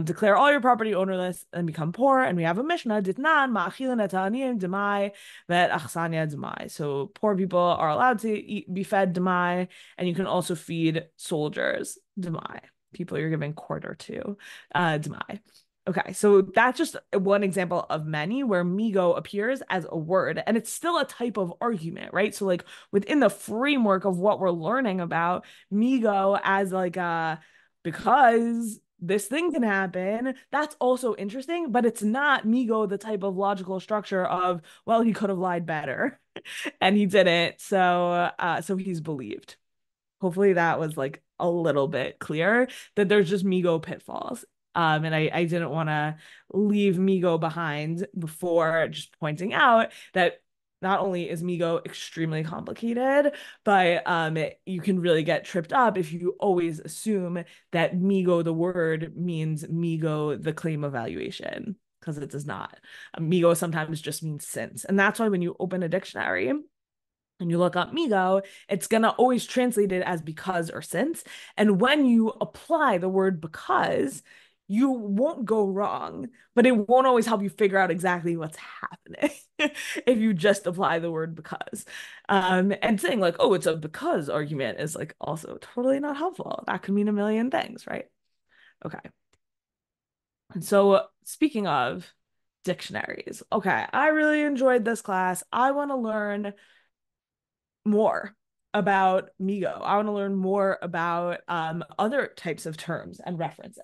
declare all your property ownerless and become poor. And we have a Mishnah, Ditnan, Ma'achilan Etaniyim, Demai, Vet Achsanya Demai. So poor people are allowed to be fed Demai, and you can also feed soldiers Demai, people you're giving quarter to Demai. Okay, so that's just one example of many where migo appears as a word, and it's still a type of argument, right? So within the framework of what we're learning about migo as because this thing can happen. That's also interesting, but it's not Migo the type of logical structure of, well, he could have lied better and he didn't. So he's believed. Hopefully that was a little bit clear that there's just Migo pitfalls. And I didn't want to leave Migo behind before just pointing out that not only is Migo extremely complicated, but you can really get tripped up if you always assume that Migo the word means Migo the claim of valuation, because it does not. Migo sometimes just means since. And that's why when you open a dictionary and you look up Migo, it's going to always translate it as because or since. And when you apply the word because, you won't go wrong, but it won't always help you figure out exactly what's happening if you just apply the word because. And saying like, oh, it's a because argument is like also totally not helpful. That could mean a million things, right? Okay. And so speaking of dictionaries, okay, I really enjoyed this class. I want to learn more about Migo. I want to learn more about other types of terms and references.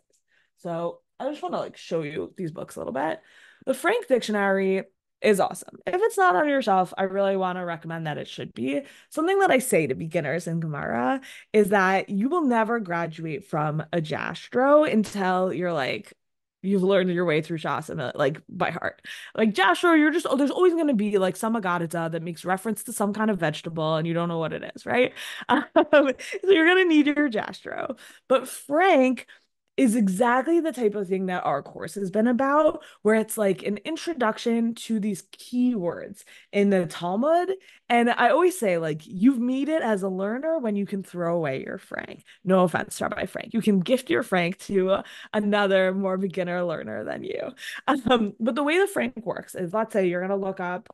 So I just want to like show you these books a little bit. The Frank Dictionary is awesome. If it's not on your shelf, I really want to recommend that it should be. Something that I say to beginners in Gemara is that you will never graduate from a Jastro until you're like you've learned your way through Shasana like by heart. Like Jastro, you're just there's always going to be like some agadita that makes reference to some kind of vegetable and you don't know what it is, right? So you're going to need your Jastro. But Frank is exactly the type of thing that our course has been about, where it's like an introduction to these keywords in the Talmud. And I always say, like, you've made it as a learner when you can throw away your Frank. No offense, Rabbi Frank. You can gift your Frank to another more beginner learner than you. But the way the Frank works is, let's say you're going to look up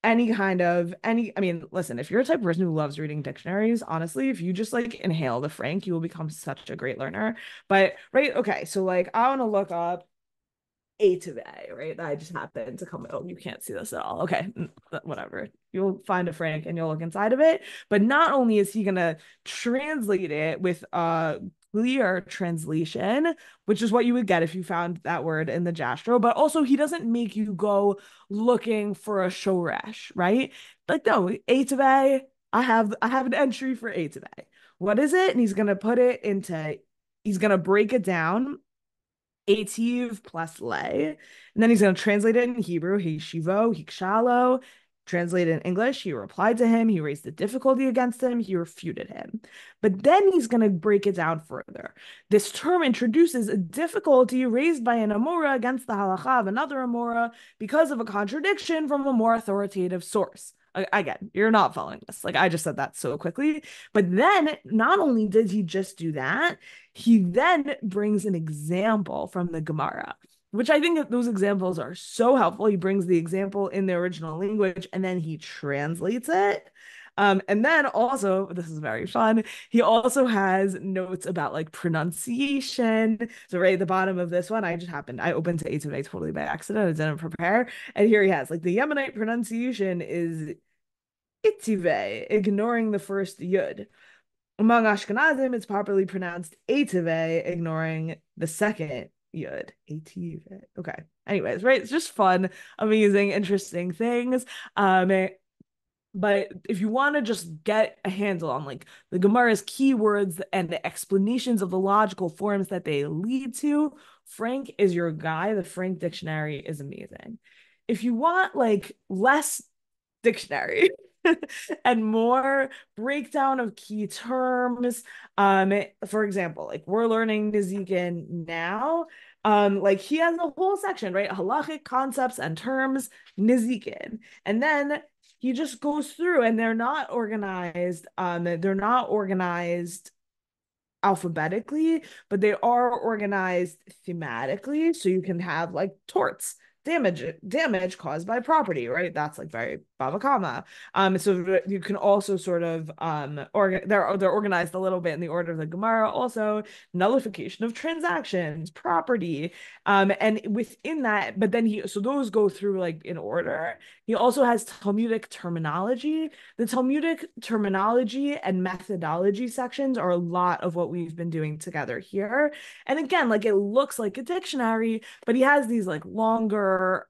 I mean, listen, if you're a type of person who loves reading dictionaries, honestly, if you just like inhale the Frank, you will become such a great learner. But right, okay, so like I want to look up A to A, right? I just happened to come. Oh, you can't see this at all. Okay, whatever. You'll find a Frank and you'll look inside of it. But not only is he gonna translate it with a clear translation, which is what you would get if you found that word in the Jastro, but also he doesn't make you go looking for a shoresh, right? Like no, A to A. I have an entry for A to A. What is it? And he's gonna put it into. He's gonna break it down Ativ plus lay. And then he's going to translate it in Hebrew. He shivo, he kshalo. Translate it in English. He replied to him. He raised the difficulty against him. He refuted him. But then he's going to break it down further. This term introduces a difficulty raised by an Amora against the halacha of another Amora because of a contradiction from a more authoritative source. Again, you're not following this. Like I just said that so quickly. But then not only did he just do that, he then brings an example from the Gemara, which I think that those examples are so helpful. He brings the example in the original language and then he translates it. And then also, this is very fun, he also has notes about like pronunciation. So right at the bottom of this one, I opened to A today totally by accident. I didn't prepare. And here he has like the Yemenite pronunciation is itive, ignoring the first yud. Among Ashkenazim, it's properly pronounced Ative, ignoring the second yud. Ative. Okay. Anyways, right? It's just fun, amazing, interesting things. But if you want to just get a handle on like the Gemara's keywords and the explanations of the logical forms that they lead to, Frank is your guy. The Frank Dictionary is amazing. If you want like less dictionary and more breakdown of key terms, for example, like we're learning Nizikin now, like he has a whole section, right? Halachic concepts and terms, Nizikin. And then he just goes through and they're not organized alphabetically, but they are organized thematically. So you can have like torts, damage caused by property, right? That's like very Bava Kama. So you can also sort of they're organized a little bit in the order of the Gemara. Also, nullification of transactions, property, and within that, but then so those go through like in order. He also has Talmudic terminology. The Talmudic terminology and methodology sections are a lot of what we've been doing together here. And again, like it looks like a dictionary, but he has these like longer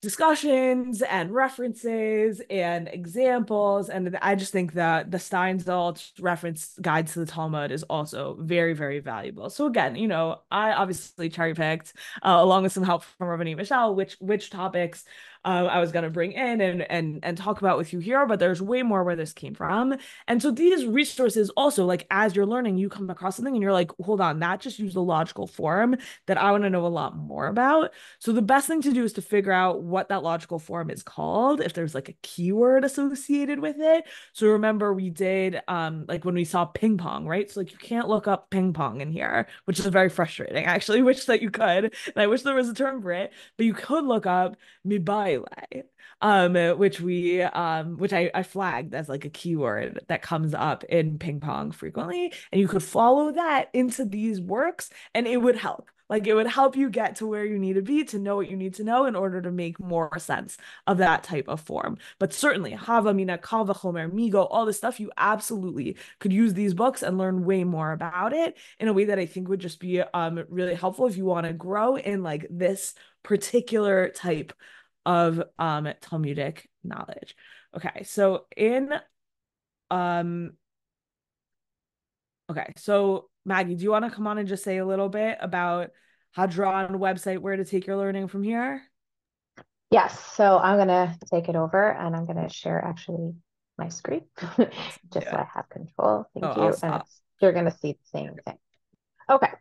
discussions and references and examples. And I just think that the Steinsaltz reference guide to the Talmud is also very, very valuable. So again, I obviously cherry picked, along with some help from Rabbanit Michelle, which topics I was going to bring in and talk about with you here, but there's way more where this came from. And so these resources also, like as you're learning, you come across something and you're like, hold on, that just used a logical form that I want to know a lot more about. So the best thing to do is to figure out what that logical form is called, if there's like a keyword associated with it. So remember we did like when we saw ping pong, right? So like you can't look up ping pong in here, which is very frustrating. I actually wish that you could, and I wish there was a term for it, but you could look up mibaile, which I flagged as like a keyword that comes up in ping pong frequently, and you could follow that into these works and it would help. Like it would help you get to where you need to be to know what you need to know in order to make more sense of that type of form. But certainly, Hava, Mina, Kal v'chomer, Migo, all this stuff, you absolutely could use these books and learn way more about it in a way that I think would just be really helpful if you want to grow in like this particular type of Talmudic knowledge. Okay, so um okay, so Maggie, do you want to come on and just say a little bit about Hadron website, where to take your learning from here? Yes, so I'm gonna take it over and I'm gonna share actually my screen Awesome. Do just so it. I have control. Oh, Thank I'll you. And stop. you're gonna see the same thing. Okay.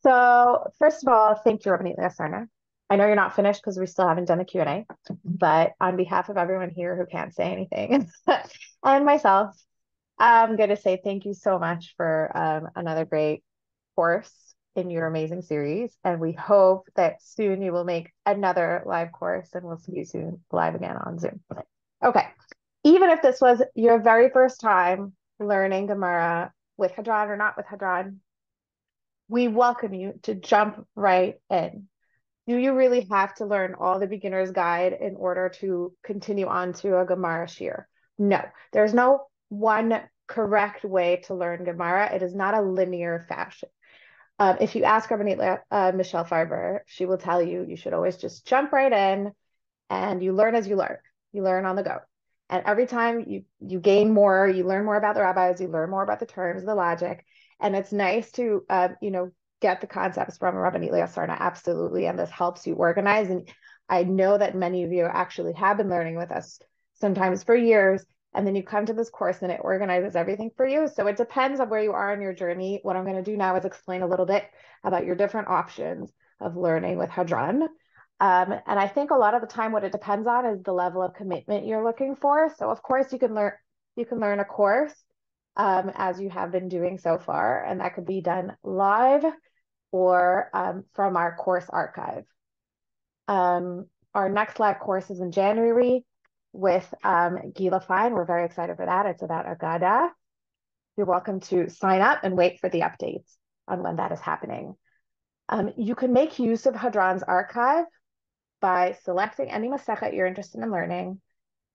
So first of all, thank you, Rabbanit Leah Sarna. I know you're not finished because we still haven't done the Q&A, but on behalf of everyone here who can't say anything and myself, I'm going to say thank you so much for another great course in your amazing series. And we hope that soon you will make another live course and we'll see you soon live again on Zoom. Okay. Even if this was your very first time learning Gemara with Hadron or not with Hadron, we welcome you to jump right in. Do you really have to learn all the beginner's guide in order to continue on to a Gemara shiur? No, there's no one correct way to learn Gemara. It is not a linear fashion. If you ask Rabbanit Michelle Farber, she will tell you you should always just jump right in and you learn as you learn. You learn on the go. And every time you gain more, you learn more about the rabbis, you learn more about the terms, the logic. And it's nice to get the concepts from Rabbanit Leah Sarna, absolutely. And this helps you organize. And I know that many of you actually have been learning with us sometimes for years. And then you come to this course and it organizes everything for you. So it depends on where you are in your journey. What I'm going to do now is explain a little bit about your different options of learning with Hadran. And I think a lot of the time what it depends on is the level of commitment you're looking for. So of course you can learn a course as you have been doing so far, and that could be done live or from our course archive. Our next live course is in January with Gila Fine. We're very excited for that. It's about Agada. You're welcome to sign up and wait for the updates on when that is happening. You can make use of Hadron's archive by selecting any masechet you're interested in learning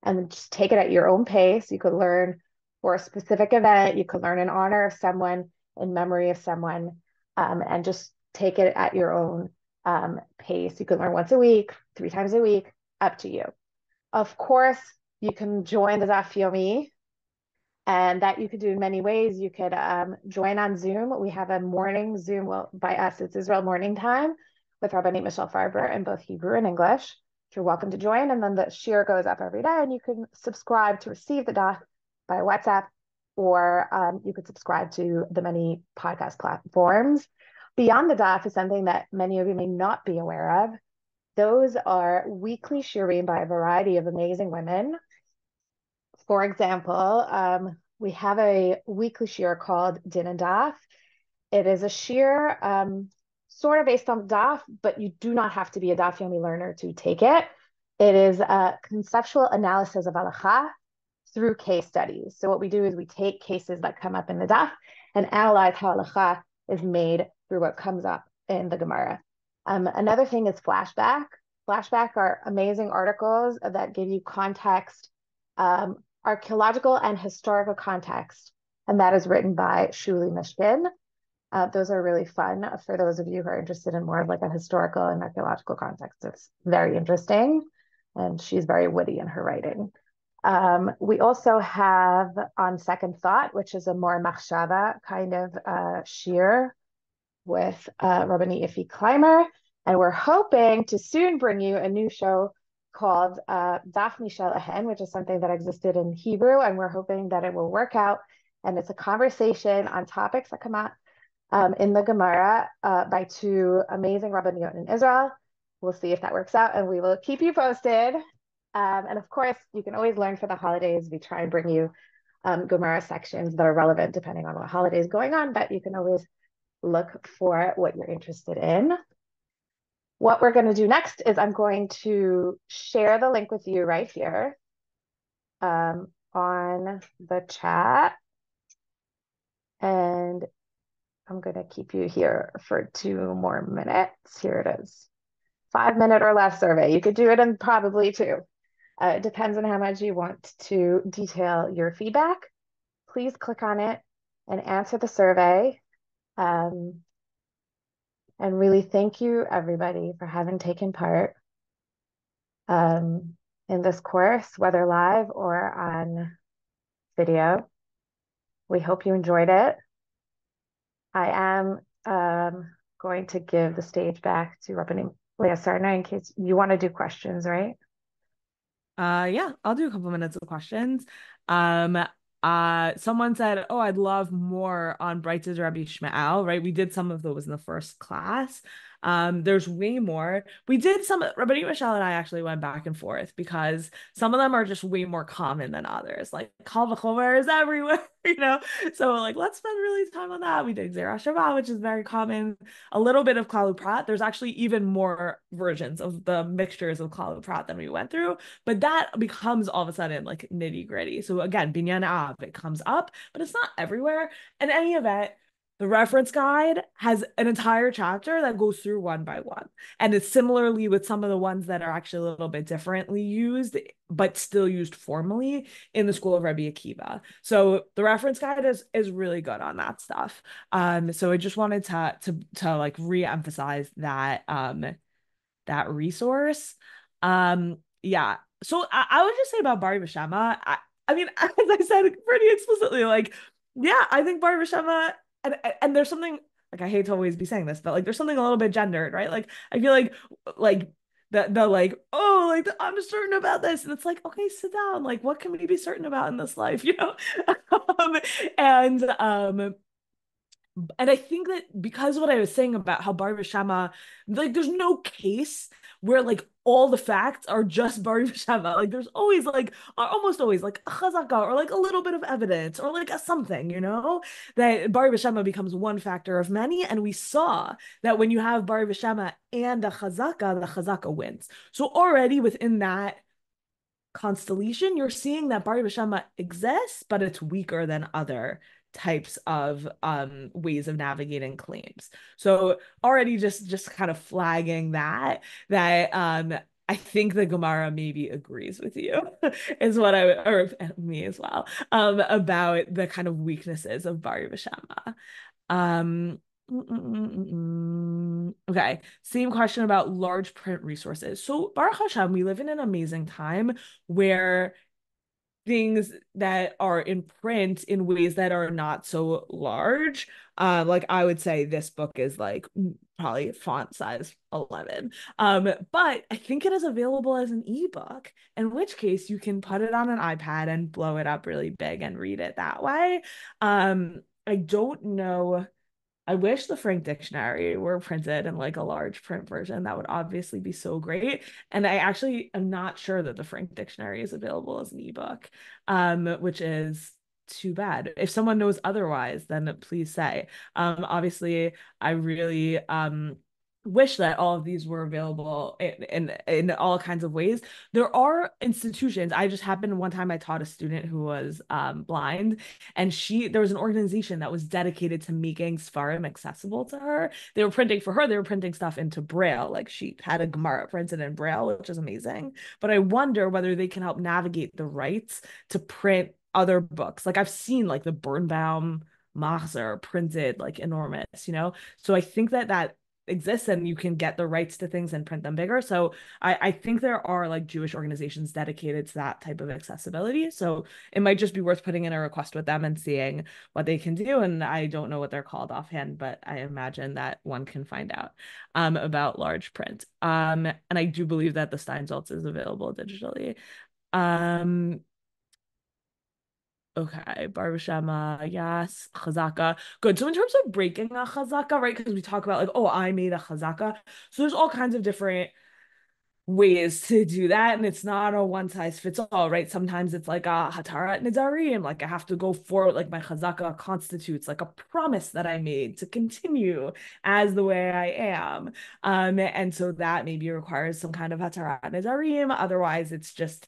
and then just take it at your own pace. You could learn for a specific event. You could learn in honor of someone, in memory of someone, and just take it at your own pace. You could learn once a week, 3 times a week, up to you. Of course, you can join the Daf Yomi, and that you could do in many ways. You could join on Zoom. We have a morning Zoom. Well, by us, it's Israel morning time with Rabbanit Michelle Farber in both Hebrew and English. You're welcome to join. And then the shiur goes up every day, and you can subscribe to receive the daf by WhatsApp, or you could subscribe to the many podcast platforms. Beyond the daf is something that many of you may not be aware of. Those are weekly shiurim by a variety of amazing women. For example, we have a weekly shiur called Din and Daf. It is a shiur sort of based on daf, but you do not have to be a daf yomi learner to take it. It is a conceptual analysis of halacha through case studies. So what we do is we take cases that come up in the daf and analyze how halacha is made through what comes up in the Gemara. Another thing is flashback. Flashback are amazing articles that give you context, archaeological and historical context, and that is written by Shuli Mishkin. Those are really fun for those of you who are interested in more of like a historical and archaeological context. It's very interesting. and she's very witty in her writing. We also have On Second Thought, which is a more machshava kind of shir with Rabbanit Leah Sarna. And we're hoping to soon bring you a new show called Daphne Shelahen, which is something that existed in Hebrew. And we're hoping that it will work out. And it's a conversation on topics that come out in the Gemara by two amazing Rabbaniyot in Israel. We'll see if that works out, and we will keep you posted. And of course, you can always learn for the holidays. We try and bring you Gemara sections that are relevant depending on what holiday is going on, but you can always look for what you're interested in. What we're going to do next is I'm going to share the link with you right here on the chat. And I'm going to keep you here for 2 more minutes. Here it is. 5 minute or less survey. You could do it in probably 2. It depends on how much you want to detail your feedback. Please click on it and answer the survey. And really thank you, everybody, for having taken part in this course, whether live or on video. We hope you enjoyed it. I am going to give the stage back to Rabbanit Leah Sarna in case you want to do questions, right? Yeah, I'll do a couple minutes of questions. Um, Someone said, "Oh, I'd love more on Bright's Rabbi Shmuel." Right? We did some of those in the first class. There's way more. We did some. Rabbi Michelle and I actually went back and forth because some of them are just way more common than others. Like Kal v'chomer is everywhere, you know. So like, let's spend really time on that. We did Gzera Shava, which is very common. A little bit of Klal Prat. There's actually even more versions of the mixtures of Klal Prat than we went through. But that becomes all of a sudden like nitty gritty. So again, binyan av, it comes up, but it's not everywhere. In any event, the reference guide has an entire chapter that goes through one by one. And it's similarly with some of the ones that are actually a little bit differently used, but still used formally in the school of Rabbi Akiva. So the reference guide is really good on that stuff. So I just wanted to like re-emphasize that resource. Yeah. So I would just say about Bari B'Shama, I mean, as I said pretty explicitly, like, yeah, I think Bari B'Shama, and there's something, like, I hate to always be saying this, but like there's something a little bit gendered, right? Like I feel like the like, oh, like I'm certain about this. And it's like, okay, sit down. Like, what can we be certain about in this life, you know? um, and I think that because of what I was saying about how Bar Shama, like there's no case where like all the facts are just Bar Shama. Like there's always like almost always like a chazaka or like a little bit of evidence or like a something, you know, that Bar Shama becomes one factor of many. And we saw that when you have Bar Shama and a chazaka, the chazaka wins. So already within that constellation, you're seeing that Bari B'Shama exists, but it's weaker than other types of ways of navigating claims. So already just kind of flagging that I think the Gemara maybe agrees with you is what or me as well, about the kind of weaknesses of Bari B'Shama. Um, Okay, same question about large print resources. So Baruch Hashem, we live in an amazing time where things that are in print in ways that are not so large. Like I would say this book is like probably font size 11. But I think it is available as an ebook, in which case you can put it on an iPad and blow it up really big and read it that way. I don't know. I wish the Frank Dictionary were printed in like a large print version. That would obviously be so great. And I actually am not sure that the Frank Dictionary is available as an ebook, which is too bad. If someone knows otherwise, then please say. Obviously, I really wish that all of these were available in all kinds of ways. There are institutions. I just happened one time I taught a student who was blind, and there was an organization that was dedicated to making Sfarim accessible to her. They were printing for her, they were printing stuff into Braille. Like she had a Gemara printed in Braille, which is amazing. But I wonder whether they can help navigate the rights to print other books. Like I've seen like the Birnbaum Machzer printed like enormous, you know? So I think that exists and you can get the rights to things and print them bigger. So I think there are like Jewish organizations dedicated to that type of accessibility. So it might just be worth putting in a request with them and seeing what they can do. And I don't know what they're called offhand, but I imagine that one can find out about large print. And I do believe that the Steinsaltz is available digitally. Um, Okay, Baruch Shema, yes, chazaka, good. So in terms of breaking a chazaka, right? Because we talk about like, oh, I made a chazaka. So there's all kinds of different ways to do that, and it's not a one size fits all, right? Sometimes it's like a hatarat nidarim, like I have to go forward, like my chazaka constitutes like a promise that I made to continue as the way I am, and so that maybe requires some kind of hatarat nidarim. Otherwise, it's just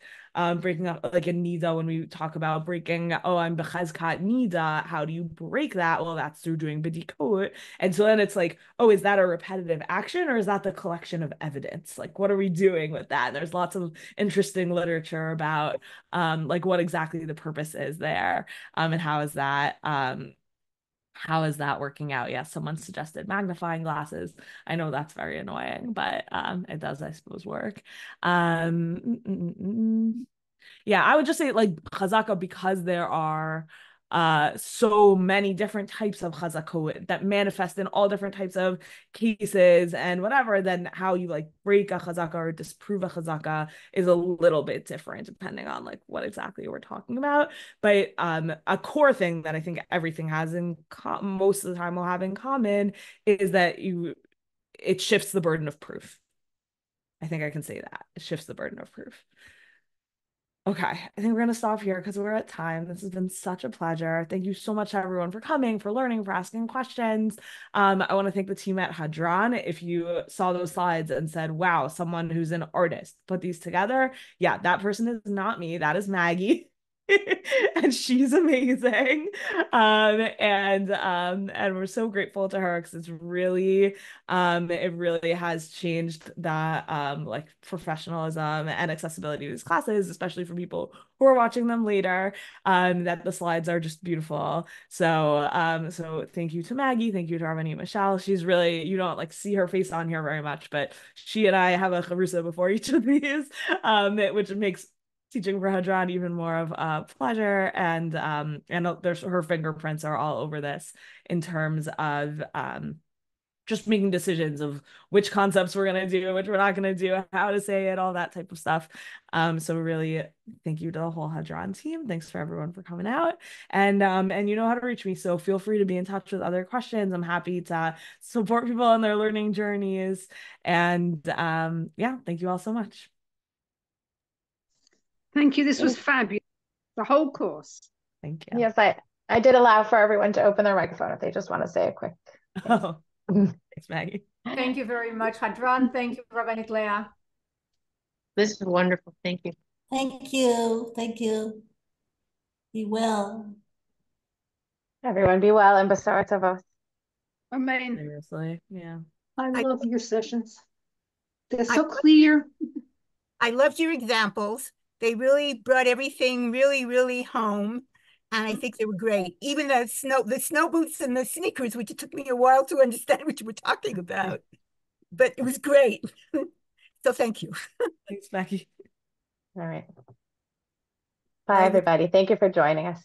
breaking up like a nida. When we talk about breaking, oh, I'm bechazkat nida, how do you break that? Well, that's through doing bidikot. And so then it's like, oh, is that a repetitive action or is that the collection of evidence? Like, what are we doing with that? And there's lots of interesting literature about like what exactly the purpose is there, and how is that working out? Yes, someone suggested magnifying glasses. I know that's very annoying, but it does, I suppose, work. Um, mm, mm, mm, mm. Yeah, I would just say like chazaka because there are so many different types of chazakot that manifest in all different types of cases and whatever, then how you like break a chazaka or disprove a chazaka is a little bit different depending on like what exactly we're talking about. But a core thing that I think everything has in most of the time will have in common is that it shifts the burden of proof. I think I can say that. It shifts the burden of proof. Okay, I think we're going to stop here because we're at time. This has been such a pleasure. Thank you so much, everyone, for coming, for learning, for asking questions. I want to thank the team at Hadron. If you saw those slides and said, wow, someone who's an artist put these together, yeah, that person is not me. That is Maggie. And she's amazing. And we're so grateful to her because it really has changed the like professionalism and accessibility of these classes, especially for people who are watching them later. That the slides are just beautiful. So thank you to Maggie, thank you to Rabbanit Michelle. She's really, you don't like see her face on here very much, but she and I have a charusa before each of these, which makes teaching for Hadron even more of a pleasure. And there's her fingerprints are all over this in terms of just making decisions of which concepts we're going to do, which we're not going to do, how to say it, all that type of stuff. So really thank you to the whole Hadron team. Thanks for everyone for coming out. And you know how to reach me. So feel free to be in touch with other questions. I'm happy to support people on their learning journeys. And yeah, thank you all so much. Thank you. This was fabulous. The whole course. Thank you. Yes, I did allow for everyone to open their microphone if they just want to say a quick. Oh, thanks, Maggie. Thank you very much, Hadron. Thank you, Rabbanit Leah. This is wonderful. Thank you. Thank you. Thank you. Be well. Everyone be well and Basar Tavos. Amen. Seriously, yeah. I love your sessions. They're so clear. I loved your examples. They really brought everything really, really home. And I think they were great. Even the snow boots and the sneakers, which it took me a while to understand what you were talking about. But it was great. So thank you. Thanks, Maggie. All right. Bye, everybody. Thank you for joining us.